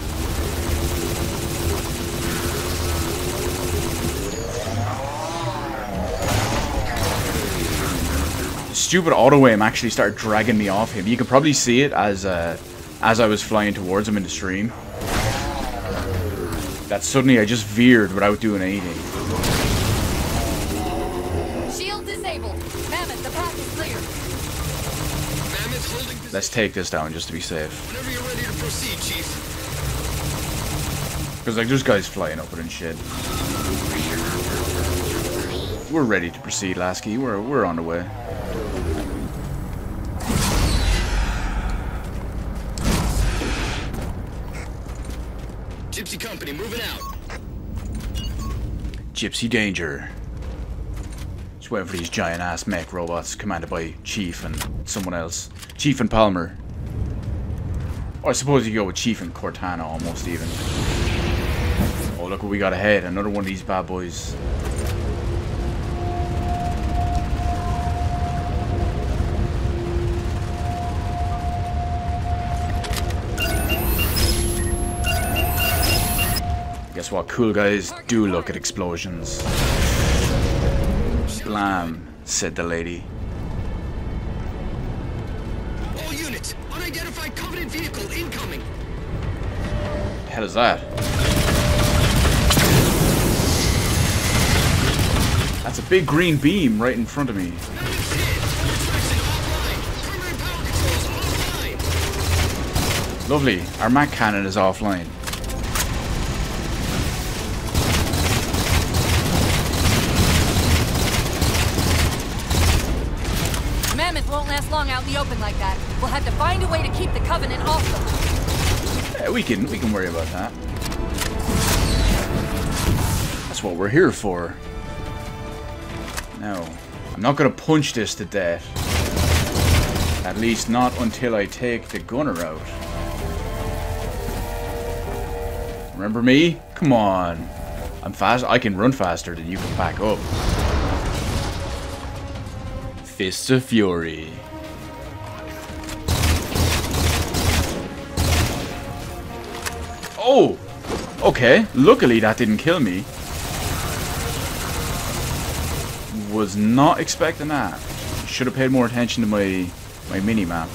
The stupid auto aim actually started dragging me off him. You can probably see it as I was flying towards him in the stream. That suddenly I just veered without doing anything. Let's take this down just to be safe. Whenever you're ready to proceed, Chief. Because like there's guys flying up it and shit. We're ready to proceed, Lasky. We're on the way. Gypsy Company moving out. Gypsy Danger. Just waiting for these giant ass mech robots commanded by Chief and someone else. Chief and Palmer. Or I suppose you go with Chief and Cortana almost even. Oh, look what we got ahead. Another one of these bad boys. Guess what? Cool guys do look at explosions. Blam, said the lady. All units, unidentified Covenant vehicle incoming. The hell is that? That's a big green beam right in front of me. Lovely. Our Mac cannon is offline. Won't last long out in the open like that. We'll have to find a way to keep the Covenant off them. Yeah, we can worry about that. That's what we're here for. No, I'm not gonna punch this to death. At least not until I take the gunner out. Remember me? Come on. I'm fast. I can run faster than you can back up. Fists of Fury. Oh! Okay, luckily that didn't kill me. Was not expecting that. Should have paid more attention to my mini-map.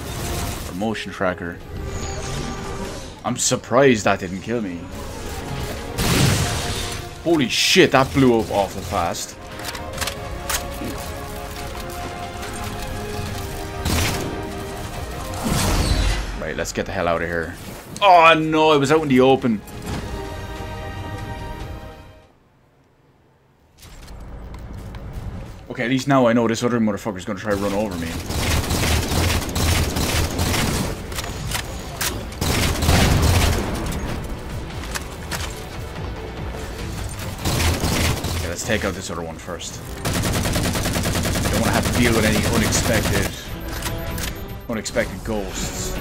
Or motion tracker. I'm surprised that didn't kill me. Holy shit, that blew up awful fast. Right, let's get the hell out of here. Oh no, I was out in the open. Okay, at least now I know this other motherfucker's gonna try to run over me. Okay, let's take out this other one first. Don't want to have to deal with any unexpected ghosts.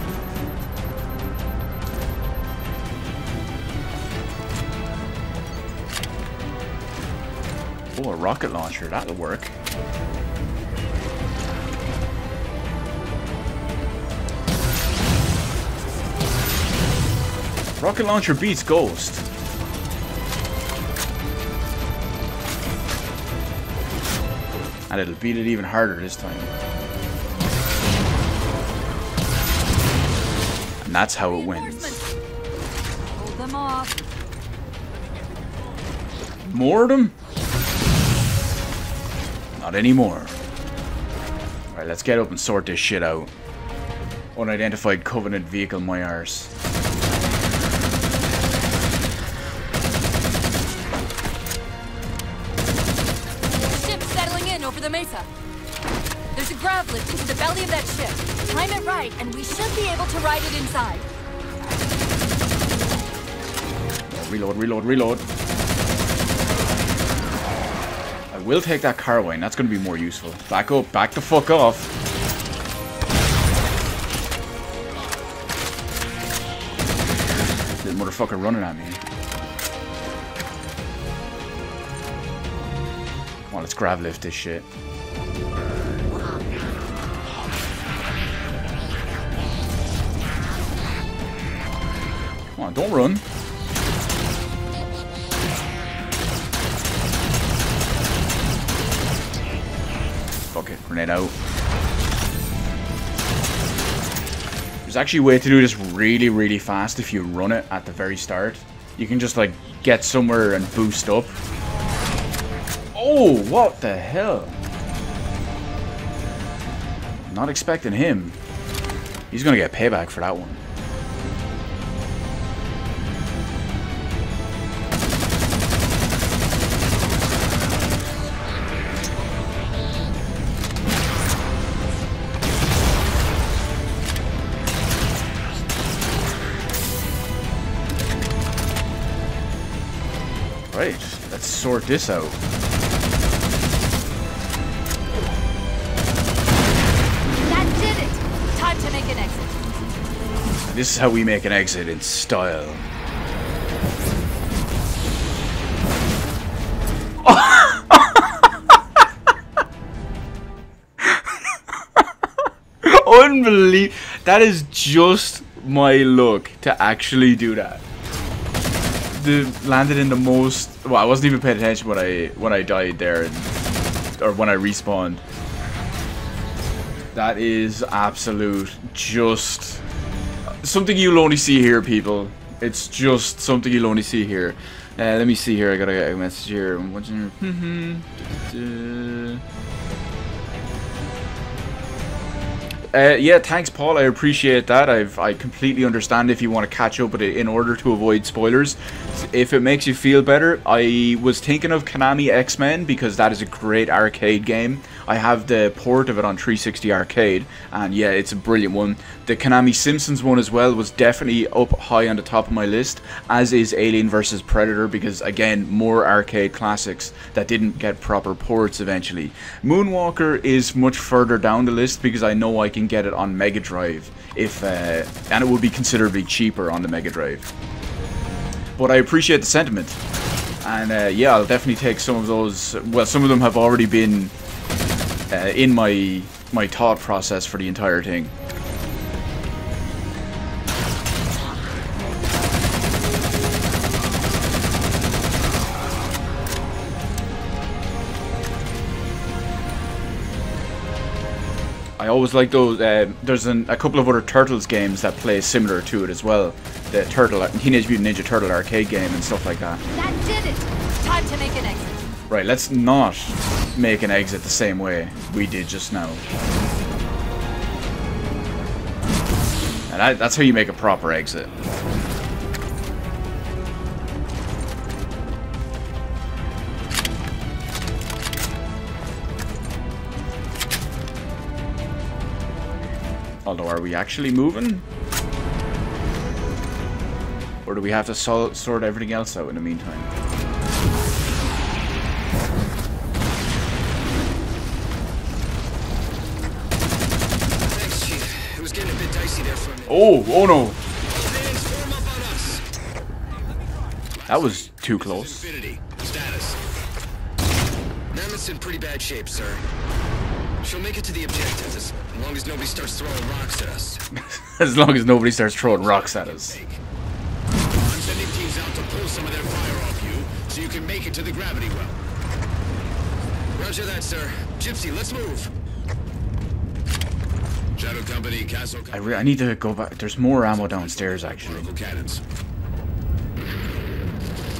Oh, a rocket launcher, that'll work. Rocket launcher beats Ghost. And it'll beat it even harder this time. And that's how it wins. Hold them off. More of them? Not anymore. Alright, let's get up and sort this shit out. Unidentified Covenant vehicle, my arse. Ship settling in over the mesa. There's a grav lift into the belly of that ship. Time it right, and we should be able to ride it inside. Reload, reload, reload. I will take that carbine. That's going to be more useful. Back up. Back the fuck off. This motherfucker running at me. Come on, let's grav lift this shit. Come on, don't run. Fuck it, grenade out. There's actually a way to do this really, really fast if you run it at the very start. You can just like get somewhere and boost up. Oh, what the hell? Not expecting him. He's gonna get payback for that one. Right, let's sort this out. That did it! Time to make an exit. This is how we make an exit in style. Unbelievable. That is just my luck to actually do that. Landed in the most. Well, I wasn't even paying attention when I died there, or when I respawned. That is absolute just something you'll only see here, people. It's just something you'll only see here. Let me see here. I gotta get a message here. What's your yeah, thanks, Paul. I appreciate that. I completely understand if you want to catch up with it in order to avoid spoilers. If it makes you feel better, I was thinking of Konami X-Men because that is a great arcade game. I have the port of it on 360 Arcade, and yeah, it's a brilliant one. The Konami Simpsons one as well was definitely up high on the top of my list, as is Alien vs Predator, because again, more arcade classics that didn't get proper ports eventually. Moonwalker is much further down the list because I know I can get it on Mega Drive, and it would be considerably cheaper on the Mega Drive. But I appreciate the sentiment, and yeah, I'll definitely take some of those. Well, some of them have already been in my thought process for the entire thing. I always like those. There's a couple of other Turtles games that play similar to it as well. The Teenage Mutant Ninja Turtle arcade game and stuff like that. That did it! Time to make an exit. Right, let's not make an exit the same way we did just now. And that's how you make a proper exit. Although, are we actually moving? Or do we have to sort everything else out in the meantime? Thanks, Chief. It was getting a bit dicey there for a minute. Oh no. Fans, form up on us. That was too close. Infinity. Status. Mammoth's in pretty bad shape, sir. She'll make it to the objective as long as nobody starts throwing rocks at us. As long as nobody starts throwing rocks at us. steal some of their fire off you, so you can make it to the gravity well. Roger that, sir. Gypsy, let's move. Shadow Company, Castle Company. I need to go back. There's more ammo downstairs, actually. Cannons.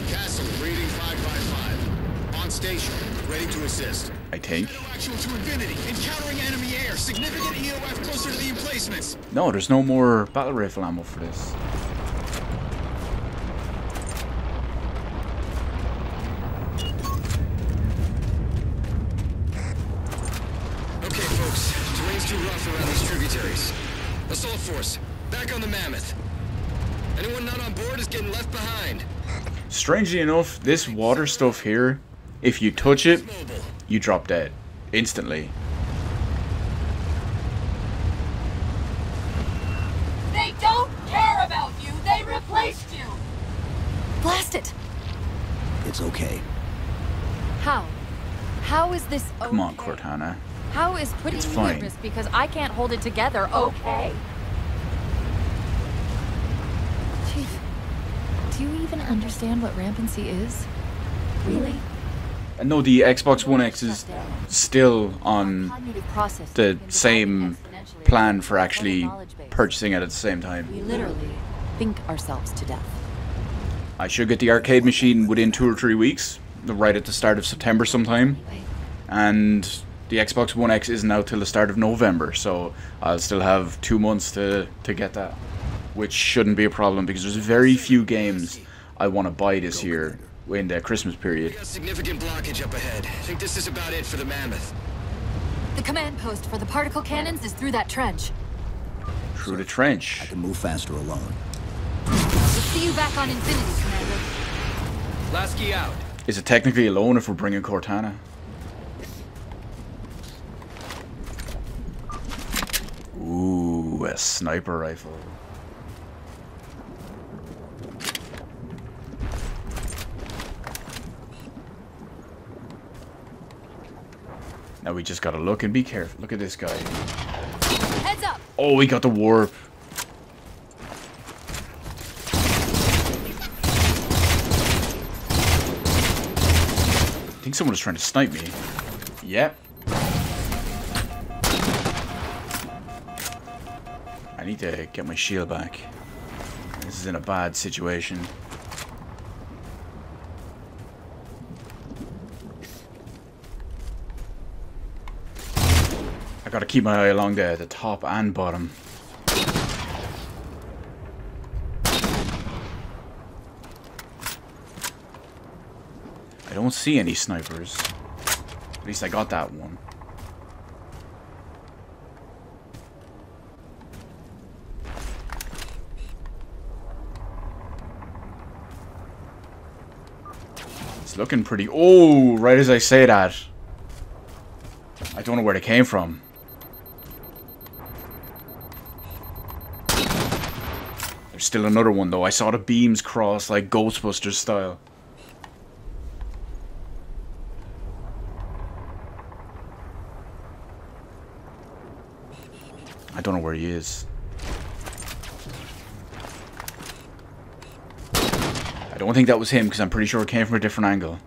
Castle, reading 555. On station, ready to assist. I think. Actual to infinity. Encountering enemy air. Significant EOF closer to the emplacements. No, there's no more battle rifle ammo for this. Okay, folks. Terrain's too rough around these tributaries. Assault force, back on the Mammoth. Anyone not on board is getting left behind. Strangely enough, this water stuff here, if you touch it, you drop dead instantly. They don't care about you. They replaced you. Blast it! It's okay. How? How is this okay? Come on, Cortana. How is putting It's me fine. at risk because I can't hold it together okay? Chief, do you even understand what rampancy is? Really? No, the Xbox One X is still on the same plan for actually purchasing it at the same time. We literally think ourselves to death. I should get the arcade machine within 2 or 3 weeks, right at the start of September sometime. And the Xbox One X isn't out till the start of November, so I'll still have 2 months to get that. Which shouldn't be a problem because there's very few games I want to buy this year in the Christmas period. We got significant blockage up ahead. I think this is about it for the Mammoth. The command post for the particle cannons is through that trench. Through the trench. I can move faster alone. We'll see you back on Infinity, Commander. Last key out. Is it technically alone if we're bringing Cortana? Ooh, a sniper rifle. Now we just gotta look and be careful. Look at this guy. Heads up! Oh, we got the warp. I think someone was trying to snipe me. Yep. I need to get my shield back. This is in a bad situation. I gotta keep my eye along the top and bottom. I don't see any snipers. At least I got that one. It's looking pretty... Oh, right as I say that. I don't know where they came from. There's still another one though. I saw the beams cross like Ghostbusters style. I don't know where he is. I don't think that was him because I'm pretty sure it came from a different angle.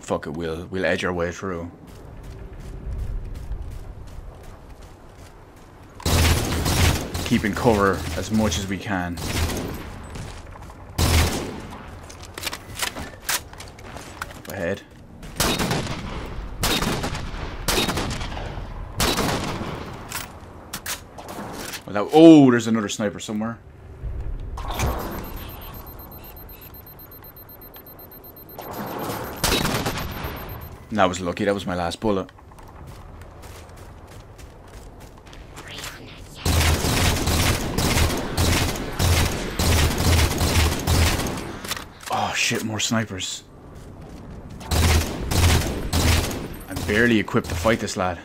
Fuck it, we'll edge our way through. Keeping cover as much as we can. Up ahead. Oh, there's another sniper somewhere. That was lucky, that was my last bullet. Oh shit, more snipers. I'm barely equipped to fight this lad.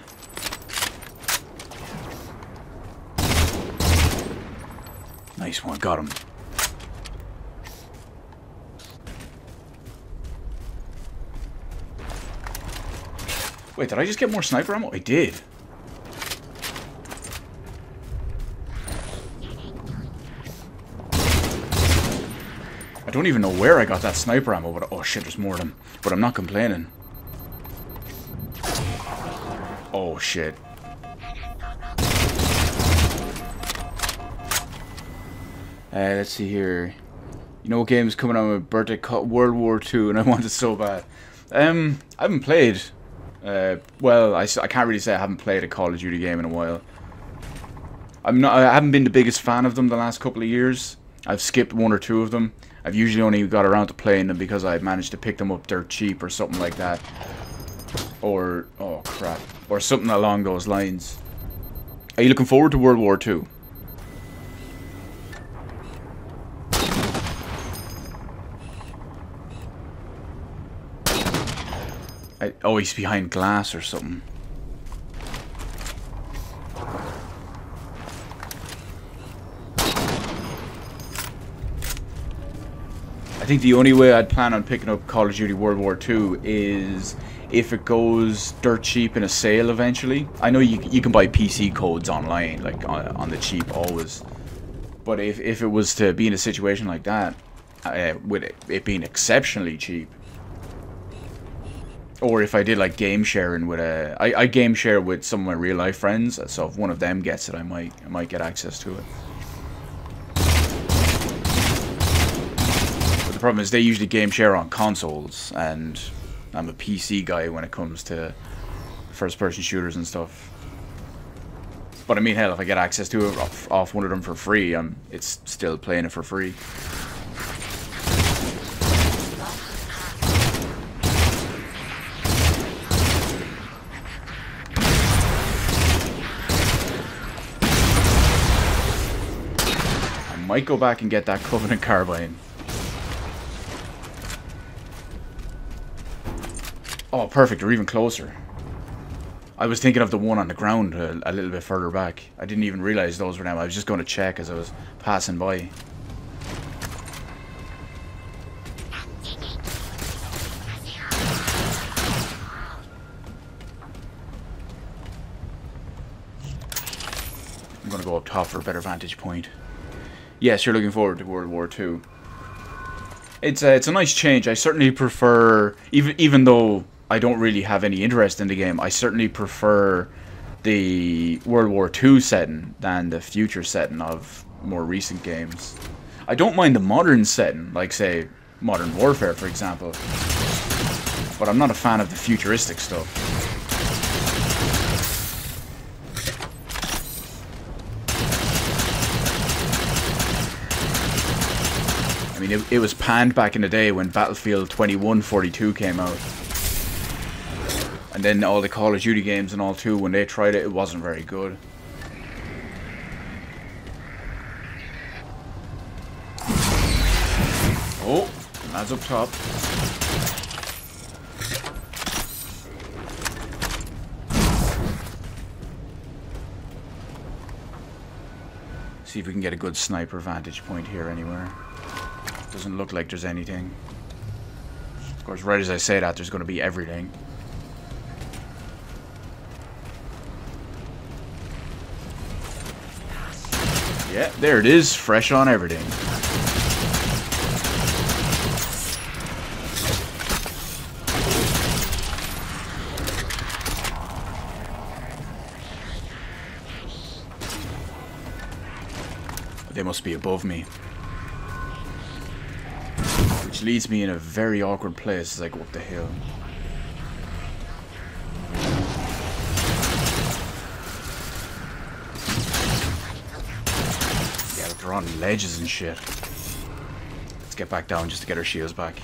Nice one, got him. Wait, did I just get more sniper ammo? I did. I don't even know where I got that sniper ammo, but oh shit, there's more of them. But I'm not complaining. Oh shit. Let's see here. You know what game is coming on my birthday? World War II, and I want it so bad. I haven't played. Well, I can't really say I haven't played a Call of Duty game in a while. I haven't been the biggest fan of them the last couple of years. I've skipped one or two of them. I've usually only got around to playing them because I've managed to pick them up dirt cheap or something like that. Or, oh crap, or something along those lines. Are you looking forward to World War II? Oh, he's behind glass or something. I think the only way I'd plan on picking up Call of Duty World War II is if it goes dirt cheap in a sale eventually. I know you can buy PC codes online, like on the cheap always. But if it was to be in a situation like that, with it being exceptionally cheap, or if I did like game sharing with I game share with some of my real life friends, so if one of them gets it, I might get access to it. But the problem is they usually game share on consoles, and I'm a PC guy when it comes to first person shooters and stuff. But I mean, hell, if I get access to it off one of them for free, it's still playing it for free. Might go back and get that Covenant carbine. Oh, perfect. We're even closer. I was thinking of the one on the ground a little bit further back. I didn't even realize those were them. I was just going to check as I was passing by. I'm going to go up top for a better vantage point. Yes, you're looking forward to World War II. It's a nice change. I certainly prefer, even though I don't really have any interest in the game, I certainly prefer the World War II setting than the future setting of more recent games. I don't mind the modern setting, like say Modern Warfare, for example, but I'm not a fan of the futuristic stuff. I mean, it was panned back in the day when Battlefield 2142 came out. And then all the Call of Duty games and all too, when they tried it, it wasn't very good. Oh, lads up top. See if we can get a good sniper vantage point here anywhere. Doesn't look like there's anything. Of course, right as I say that, there's going to be everything. Yeah, there it is, fresh on everything. They must be above me. Which leads me in a very awkward place as I go up the hill. Yeah, they're on ledges and shit. Let's get back down just to get our shields back.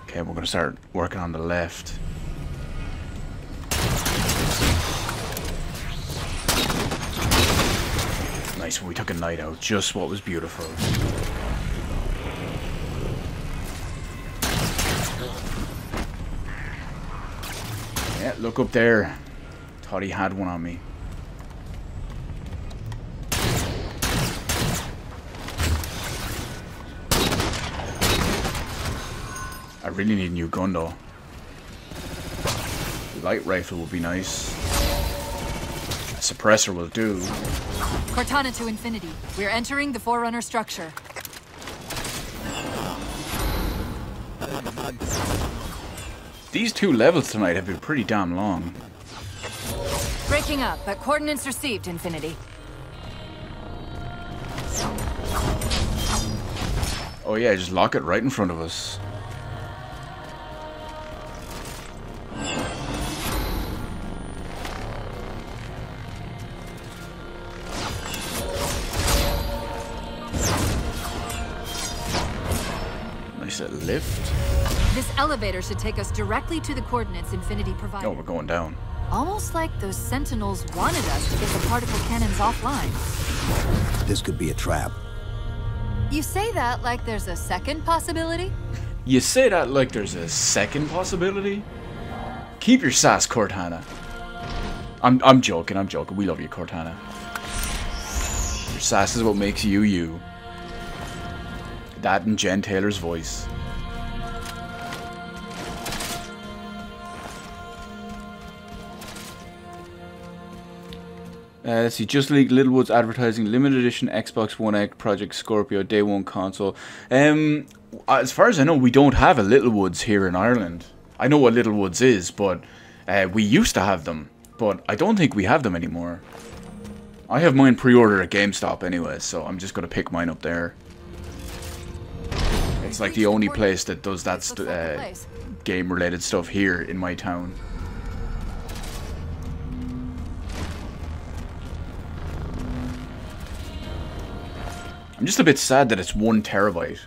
Okay, we're gonna start working on the left. Nice, we took a night out, just what was beautiful. Yeah, look up there. Thought he had one on me. really need a new gun though. Light rifle would be nice. A suppressor will do. Cortana to Infinity. We're entering the Forerunner structure. These 2 levels tonight have been pretty damn long. Breaking up, but coordinates received, Infinity. Oh yeah, just lock it right in front of us. Nice little lift. This elevator should take us directly to the coordinates Infinity provided. Oh, we're going down. Almost like those Sentinels wanted us to get the particle cannons offline. This could be a trap. You say that like there's a second possibility? You say that like there's a second possibility? Keep your sass, Cortana. I'm joking, I'm joking. We love you, Cortana. Your sass is what makes you, you. That and Jen Taylor's voice. Let's see, Just League Littlewood's advertising limited edition Xbox One X Project Scorpio Day 1 console. As far as I know, we don't have a Littlewoods here in Ireland. I know what Littlewoods is, but we used to have them. But I don't think we have them anymore. I have mine pre-ordered at GameStop anyway, so I'm just going to pick mine up there. It's like the only place that does that game-related stuff here in my town. I'm just a bit sad that it's 1 terabyte.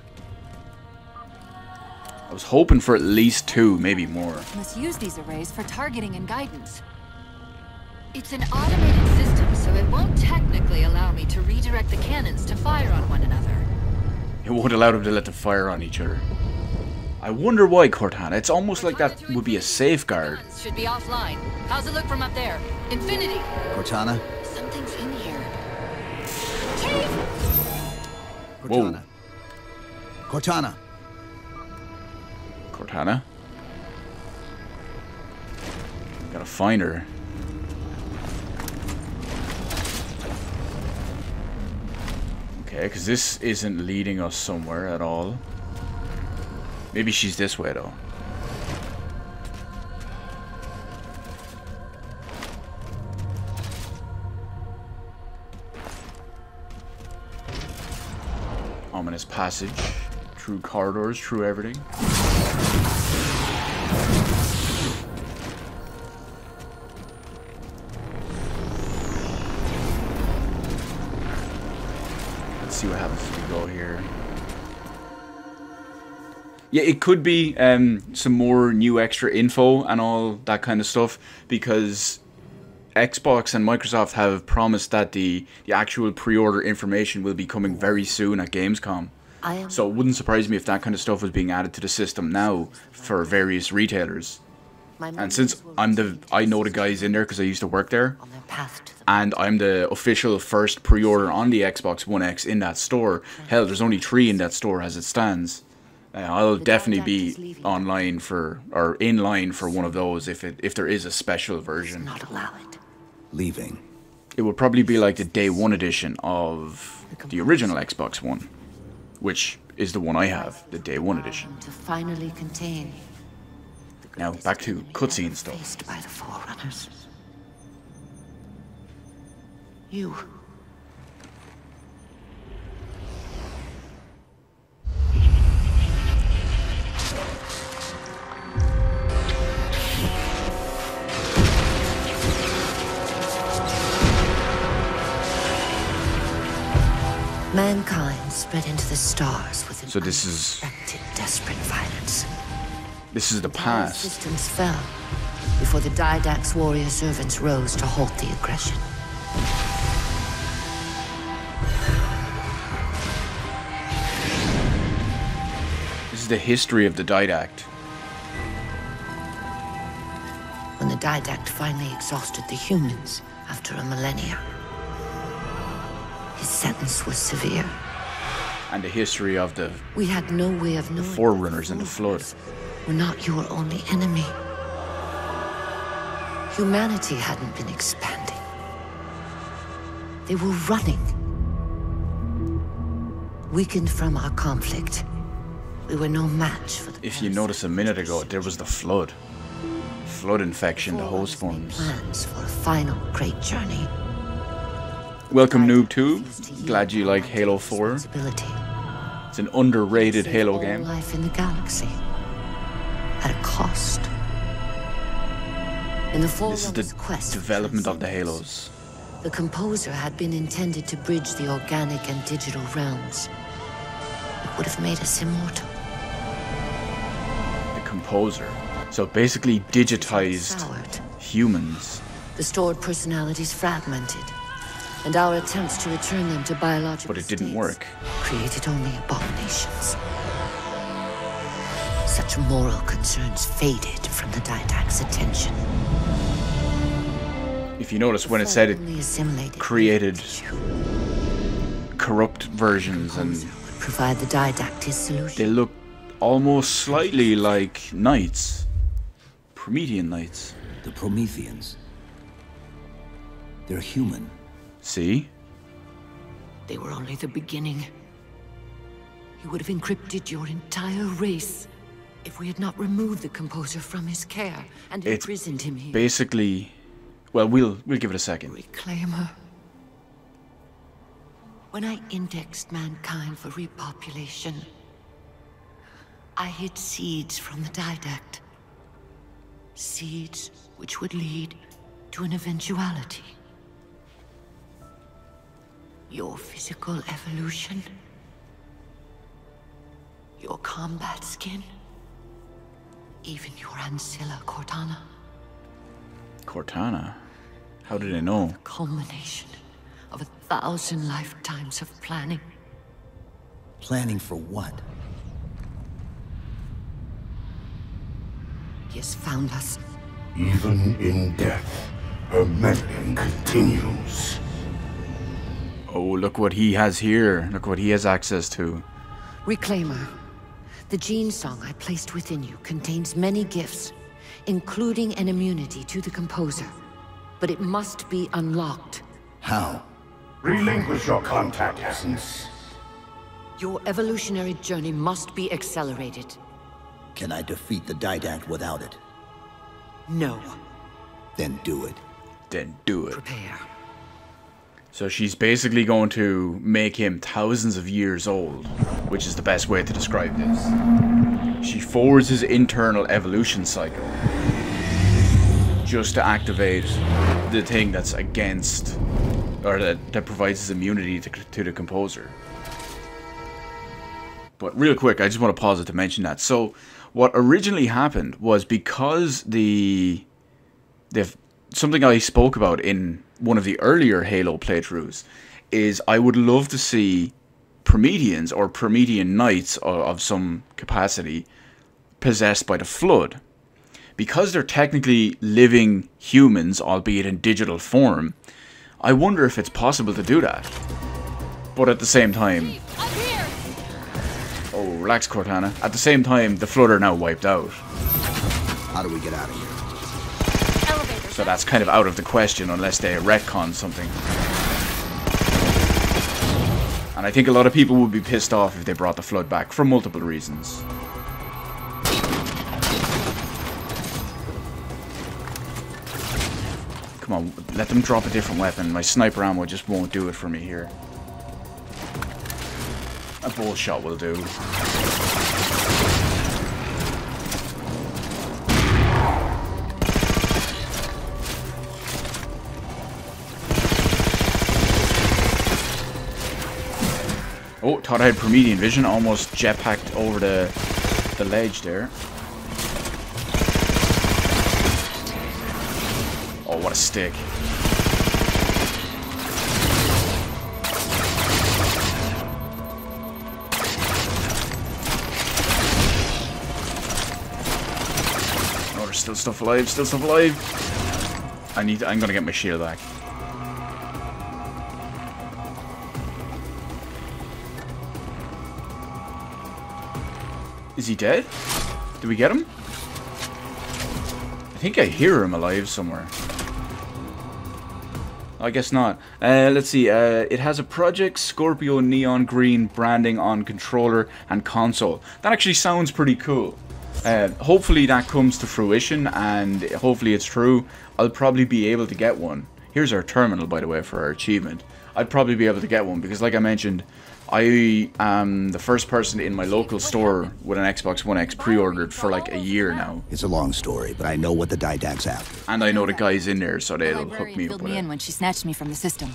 I was hoping for at least 2, maybe more. Must use these arrays for targeting and guidance. It's an automated system, so it won't technically allow me to redirect the cannons to fire on one another. It won't allow them to let them fire on each other. I wonder why, Cortana. It's almost like that would be a safeguard. Should be offline. How's it look from up there? Infinity! Cortana? Something's in here. Cortana. Whoa. Cortana. Cortana? Gotta find her. Okay, because this isn't leading us somewhere at all. Maybe she's this way, though. Ominous passage. Through corridors, through everything. Let's see what happens if we go here. Yeah, it could be some more new extra info and all that kind of stuff, because Xbox and Microsoft have promised that the actual pre-order information will be coming very soon at Gamescom. So it wouldn't surprise me if that kind of stuff was being added to the system now for various retailers. And since I know the guys in there because I used to work there, and I'm the official first pre-order on the Xbox One X in that store. Hell, there's only 3 in that store as it stands. I'll definitely be online for, or in line for one of those if there is a special version. Not allow it. Leaving. It would probably be like the Day 1 edition of the original Xbox One, which is the one I have, the Day 1 edition. To finally contain. Now back to cutscene stuff. Faced by the Forerunners. You. Mankind spread into the stars with an unexpected, desperate violence. This is the past. Systems fell before the Didact's warrior servants rose to halt the aggression. This is the history of the Didact. When the Didact finally exhausted the humans after a millennia, his sentence was severe. And the history of the we had no way of knowing Forerunners and the Flood. were not your only enemy. Humanity hadn't been expanding. They were running. Weakened from our conflict, we were no match for the If you notice a minute ago, there was the flood. Flood infection, the host forms. Plans for a final great journey. Welcome, NoobTube. Glad you like Halo 4. It's an underrated Halo game. Life in the galaxy. At a cost. In the This is the development of the Halos. The composer had been intended to bridge the organic and digital realms. It would have made us immortal. The composer. So basically digitized humans. The stored personalities fragmented, and our attempts to return them to biological But it didn't work. Created only abominations. Such moral concerns faded from the Didact's attention. If you notice, when it said it created corrupt versions and provide the Didact his solution. They look almost slightly like knights. Promethean knights. The Prometheans. They're human. See? They were only the beginning. He would have encrypted your entire race if we had not removed the composer from his care and imprisoned him here. Basically, well, we'll give it a second. Reclaimer. When I indexed mankind for repopulation, I hid seeds from the Didact. Seeds which would lead to an eventuality. Your physical evolution. Your combat skin. Even your ancilla Cortana. Cortana? How did I know? The culmination of 1,000 lifetimes of planning. Planning for what? He has found us. Even in death, her meddling continues. Oh, look what he has here. Look what he has access to. Reclaimer. The gene song I placed within you contains many gifts, including an immunity to the composer. But it must be unlocked. How? Relinquish your contact essence. Your evolutionary journey must be accelerated. Can I defeat the Didact without it? No. Then do it. Then do it. Prepare. So she's basically going to make him thousands of years old, which is the best way to describe this. She forwards his internal evolution cycle just to activate the thing that's against, or that provides his immunity to the composer. But real quick, I just want to pause it to mention that. So what originally happened was, because something I spoke about in one of the earlier Halo playthroughs is I would love to see Prometheans or Promethean knights of some capacity possessed by the Flood. Because they're technically living humans, albeit in digital form, I wonder if it's possible to do that. But at the same time... Oh, relax, Cortana. At the same time, the Flood are now wiped out. How do we get out of here? So that's kind of out of the question unless they retcon something. And I think a lot of people would be pissed off if they brought the Flood back for multiple reasons. Come on, let them drop a different weapon. My sniper ammo just won't do it for me here. A bolt shot will do. Oh, thought I had Promethean vision. Almost jetpacked over the ledge there. Oh, what a stick. Oh, there's still stuff alive, still stuff alive. I'm gonna get my shield back. Is he dead? Did we get him? I think I hear him alive somewhere. I guess not. Let's see. It has a Project Scorpio neon green branding on controller and console. That actually sounds pretty cool. Hopefully that comes to fruition, and hopefully it's true. I'll probably be able to get one. Here's our terminal, by the way, for our achievement. I'd probably be able to get one because, like I mentioned, I am the first person in my local store with an Xbox One X pre-ordered for like a year now. It's a long story, but I know what the Didact's after. And I know the guys in there, so they'll hook me up filled with me it. in when she snatched me from the system.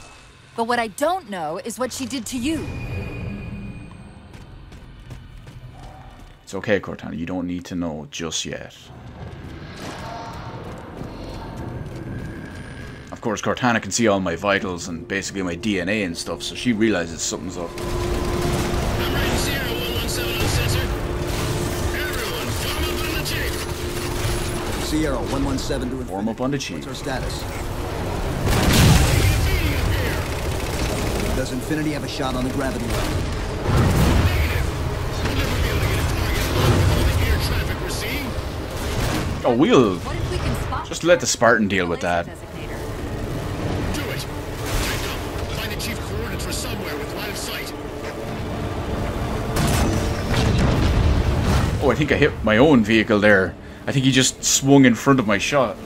But what I don't know is what she did to you. It's okay, Cortana. You don't need to know just yet. Of course, Cortana can see all my vitals and basically my DNA and stuff, so she realizes something's up. I'm right 0117 on sensor. Everyone, form up on the chief. Sierra 117 to Form up on the chief. What's our status? Does Infinity have a shot on the gravity well? Oh, we'll just let the Spartan deal with that. Oh, I think I hit my own vehicle there. I think he just swung in front of my shot.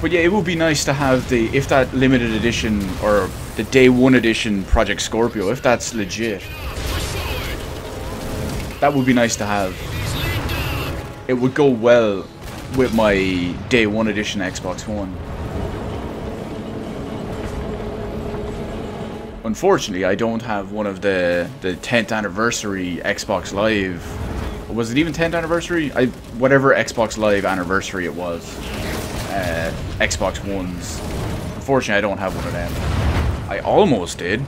But yeah, it would be nice to have the, if that limited edition or the day one edition Project Scorpio, if that's legit. That would be nice to have. It would go well with my day one edition Xbox One. Unfortunately, I don't have one of the 10th anniversary Xbox Live. Was it even 10th anniversary? Whatever Xbox Live anniversary it was. Xbox Ones. Unfortunately, I don't have one of them. I almost did.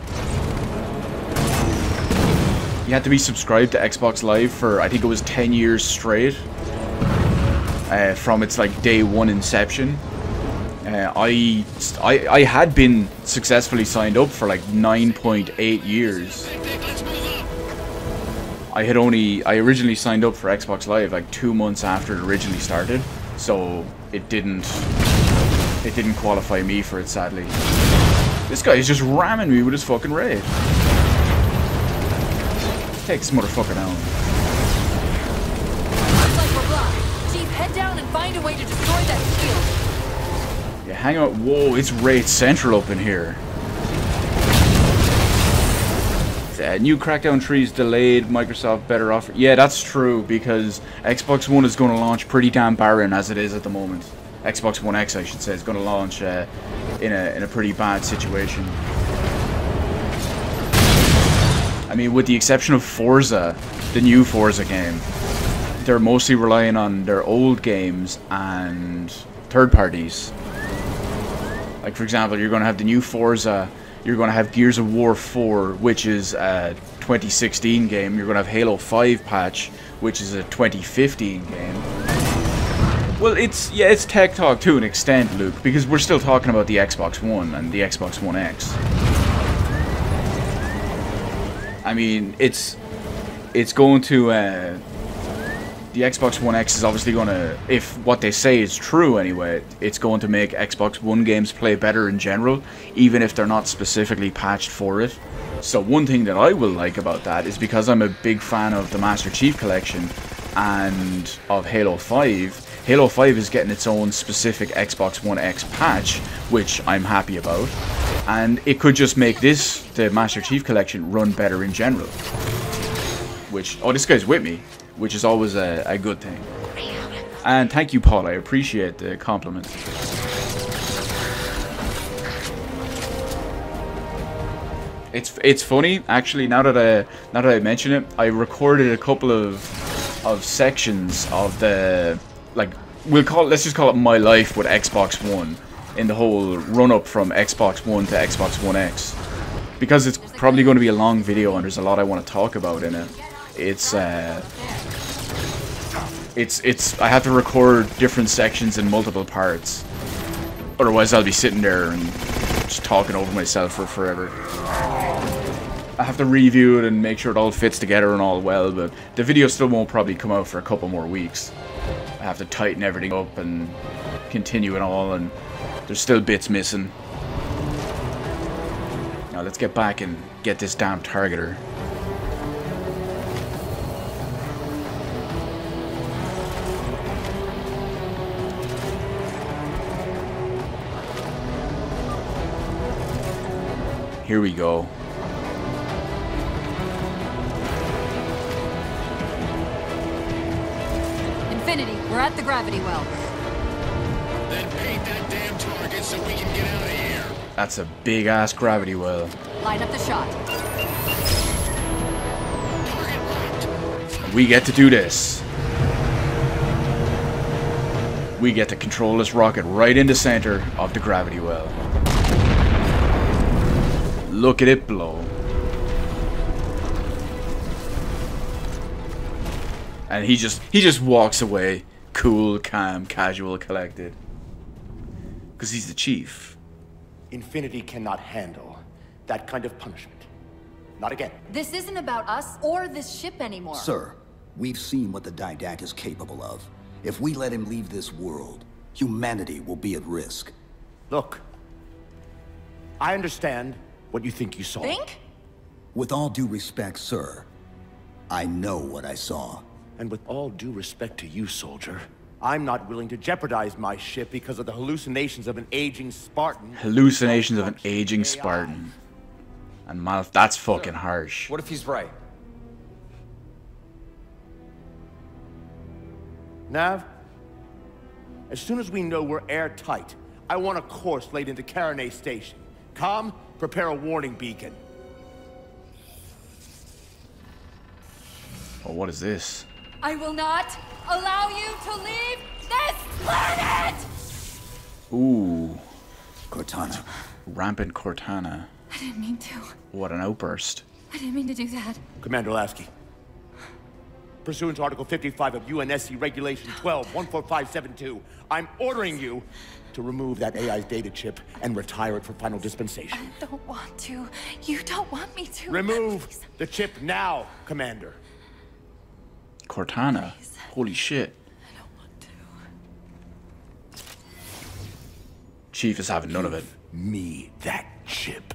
You had to be subscribed to Xbox Live for, I think it was 10 years straight. From its like day one inception. I had been successfully signed up for like 9.8 years. I originally signed up for Xbox Live like 2 months after it originally started, so it didn't qualify me for it, sadly. This guy is just ramming me with his fucking raid. Take this motherfucker down. Looks like we're blocked. Chief, head down and find a way to destroy that shield. Yeah, hang out. Whoa, it's Raid Central up in here. New Crackdown 3 is delayed. Microsoft better offer. Yeah, that's true, because Xbox One is going to launch pretty damn barren as it is at the moment. Xbox One X, I should say, is going to launch in a pretty bad situation. I mean, with the exception of Forza, the new Forza game, they're mostly relying on their old games and third parties. Like, for example, you're going to have the new Forza, you're going to have Gears of War 4, which is a 2016 game, you're going to have Halo 5 patch, which is a 2015 game. Well, it's tech talk to an extent, Luke, because we're still talking about the Xbox One and the Xbox One X. I mean, it's going to, the Xbox One X is obviously going to, if what they say is true anyway, it's going to make Xbox One games play better in general, even if they're not specifically patched for it. So one thing that I will like about that is, because I'm a big fan of the Master Chief Collection and of Halo 5, Halo 5 is getting its own specific Xbox One X patch, which I'm happy about. And it could just make this, the Master Chief Collection, run better in general. Which, oh, this guy's with me, which is always a good thing. And thank you, Paul, I appreciate the compliment. It's funny, actually, now that I mention it, I recorded a couple of sections of the, like, let's just call it my life with Xbox One, in the whole run-up from Xbox One to Xbox One X. Because it's probably going to be a long video and there's a lot I want to talk about in it. I have to record different sections in multiple parts. Otherwise I'll be sitting there and just talking over myself for forever. I have to review it and make sure it all fits together and all well, but the video still won't probably come out for a couple more weeks. I have to tighten everything up and continue it all, and there's still bits missing. Now let's get back and get this damn targeter. Here we go. Infinity, we're at the gravity well. Then paint that damn target so we can get out of here. That's a big ass gravity well. Line up the shot. We get to do this. We get to control this rocket right in the center of the gravity well. Look at it blow. And he just walks away, cool, calm, casual, collected. Because he's the chief. Infinity cannot handle that kind of punishment. Not again. This isn't about us or this ship anymore. Sir, we've seen what the Didact is capable of. If we let him leave this world, humanity will be at risk. Look, I understand what you think you saw. Think? With all due respect, sir, I know what I saw. And with all due respect to you, soldier, I'm not willing to jeopardize my ship because of the hallucinations of an aging Spartan. Hallucinations of an aging Spartan. And Malf, that's fucking harsh. What if he's right? Nav, as soon as we know we're airtight, I want a course laid into Caranay Station. Com, prepare a warning beacon. Oh, what is this? I will not allow you to leave this planet! Ooh. Cortana. Rampant Cortana. I didn't mean to. What an outburst. I didn't mean to do that. Commander Lasky, pursuant to Article 55 of UNSC Regulation 12-14572, I'm ordering you to remove that AI's data chip and retire it for final dispensation. I don't want to. You don't want me to. Remove the chip now, Commander. Cortana. Please. Holy shit. I don't want to. Chief is having none of it. Me that chip.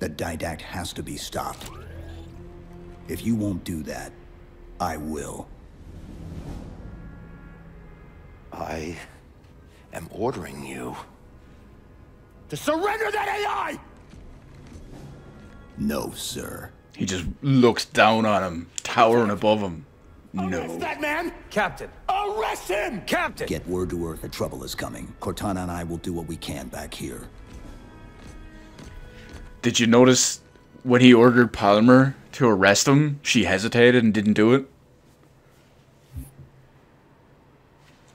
The Didact has to be stopped. If you won't do that, I will. I am ordering you to surrender that AI! No, sir. He just looks down on him, towering above him. No. Arrest that man! Captain! Arrest him! Captain! Get word to Earth that trouble is coming. Cortana and I will do what we can back here. Did you notice when he ordered Palmer to arrest him, she hesitated and didn't do it?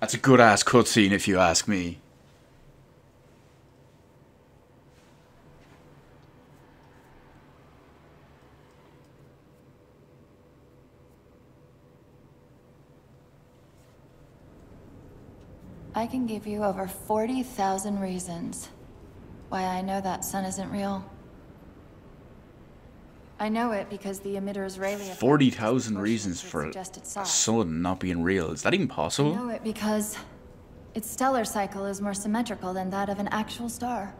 That's a good-ass cutscene if you ask me. I can give you over 40,000 reasons why I know that sun isn't real. I know it because the emitter's Rayleigh 40,000 reasons for a sun not being real. Is that even possible? I know it because its stellar cycle is more symmetrical than that of an actual star.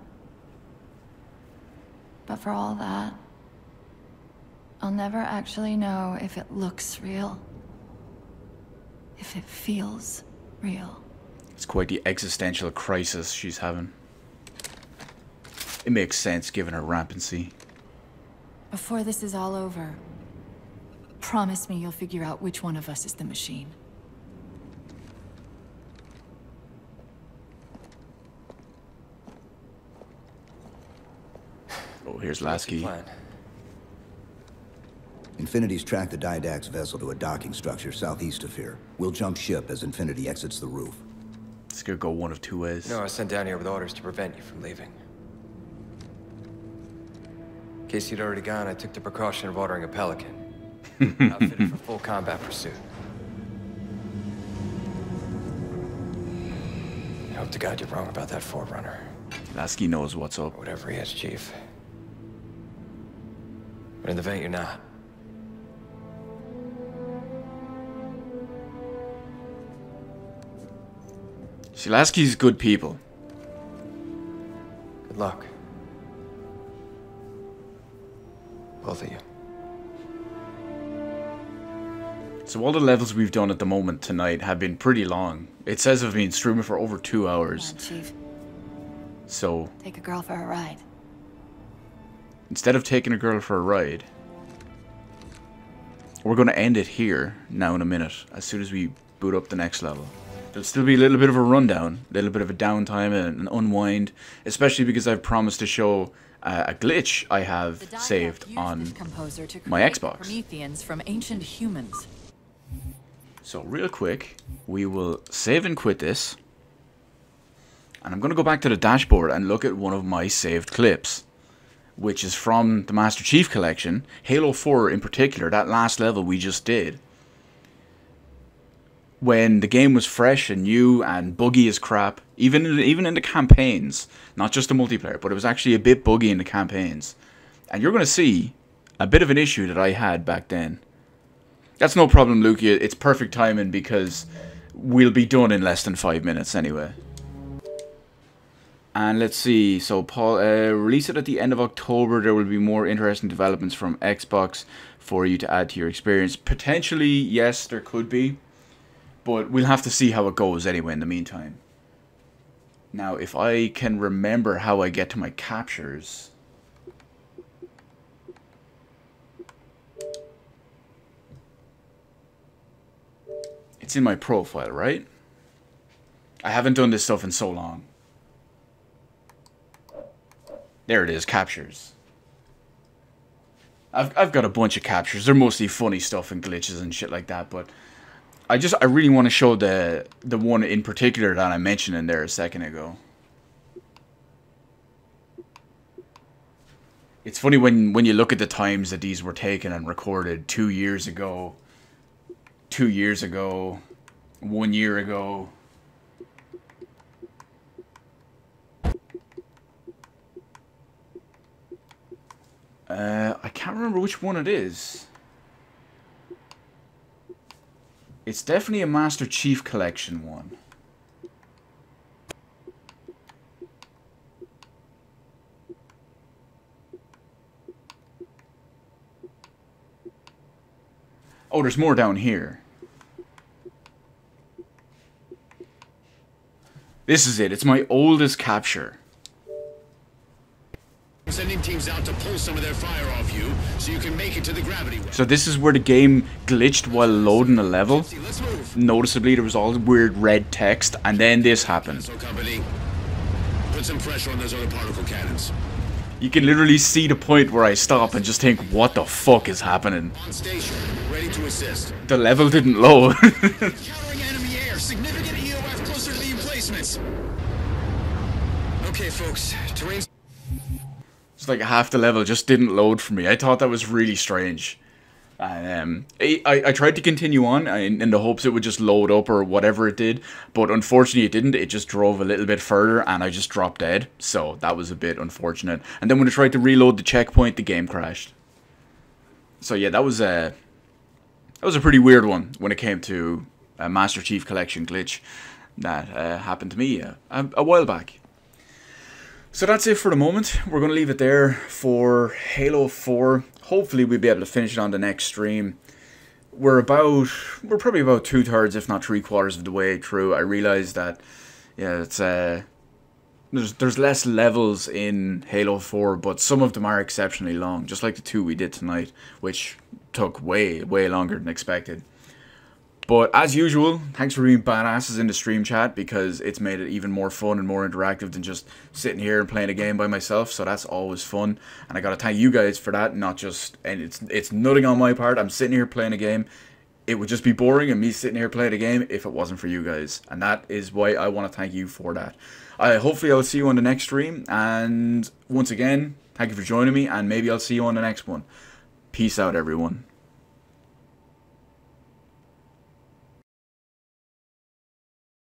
But for all that, I'll never actually know if it looks real. If it feels real. It's quite the existential crisis she's having. It makes sense given her rampancy. Before this is all over, promise me you'll figure out which one of us is the machine. Oh, here's Lasky. Infinity's tracked the Didact's vessel to a docking structure southeast of here. We'll jump ship as Infinity exits the roof. It's gonna go one of two ways. No, I was sent down here with orders to prevent you from leaving. In case you'd already gone, I took the precaution of ordering a Pelican. Outfitted for full combat pursuit. I hope to God you're wrong about that Forerunner. Lasky knows what's up. Or whatever he is, Chief. But in the vent, you're not. Silaski's good people. Good luck. Both of you. So all the levels we've done at the moment tonight have been pretty long. It says I've been streaming for over 2 hours. Come on, Chief. So Take a girl for a ride. instead of taking a girl for a ride, we're going to end it here now in a minute, as soon as we boot up the next level. There'll still be a little bit of a rundown, a little bit of a downtime and an unwind, especially because I've promised to show a glitch I have saved on my Xbox. Prometheans from ancient humans. So real quick, we will save and quit this. And I'm going to go back to the dashboard and look at one of my saved clips, which is from the Master Chief Collection, Halo 4 in particular, that last level we just did. When the game was fresh and new and buggy as crap, even in the campaigns, not just the multiplayer, but it was actually a bit buggy in the campaigns. And you're going to see a bit of an issue that I had back then. That's no problem, Luke. It's perfect timing because we'll be done in less than 5 minutes anyway. And let's see, so Paul, release it at the end of October. There will be more interesting developments from Xbox for you to add to your experience. Potentially, yes, there could be. But we'll have to see how it goes anyway in the meantime. Now, if I can remember how I get to my captures. It's in my profile, right? I haven't done this stuff in so long. There it is, captures. I've got a bunch of captures. They're mostly funny stuff and glitches and shit like that, but I really want to show the one in particular that I mentioned in there a second ago. It's funny when you look at the times that these were taken and recorded 2 years ago, 2 years ago, 1 year ago. I can't remember which one it is. It's definitely a Master Chief Collection one. Oh, there's more down here. This is it. It's my oldest capture. Sending teams out to pull some of their fire off you so you can make it to the gravity well. So this is where the game glitched while loading the level. Noticeably, there was all weird red text, and then this happened. So company, put some pressure on those other particle cannons. You can literally see the point where I stop and just think, what the fuck is happening? On station, ready to assist. The level didn't load. Encountering enemy air. Significant EOF closer to the emplacements. Okay, folks. Terrain. It's like half the level just didn't load for me. I thought that was really strange. And I tried to continue on in the hopes it would just load up or whatever it did. But unfortunately it didn't. It just drove a little bit further and I just dropped dead. So that was a bit unfortunate. And then when I tried to reload the checkpoint, the game crashed. So yeah, that was a pretty weird one when it came to a Master Chief Collection glitch that happened to me a while back. So that's it for the moment. We're going to leave it there for Halo 4. Hopefully we'll be able to finish it on the next stream. We're probably about 2/3, if not 3/4 of the way through. I realize that, yeah, it's there's less levels in Halo 4, but some of them are exceptionally long, just like the 2 we did tonight, which took way longer than expected. But as usual, thanks for being badasses in the stream chat, because it's made it even more fun and more interactive than just sitting here and playing a game by myself. So that's always fun, and I gotta thank you guys for that. Not just, and it's nothing on my part. I'm sitting here playing a game. It would just be boring and me sitting here playing a game if it wasn't for you guys, and that is why I want to thank you for that. Hopefully I'll see you on the next stream, and once again, thank you for joining me, and maybe I'll see you on the next one. Peace out, everyone.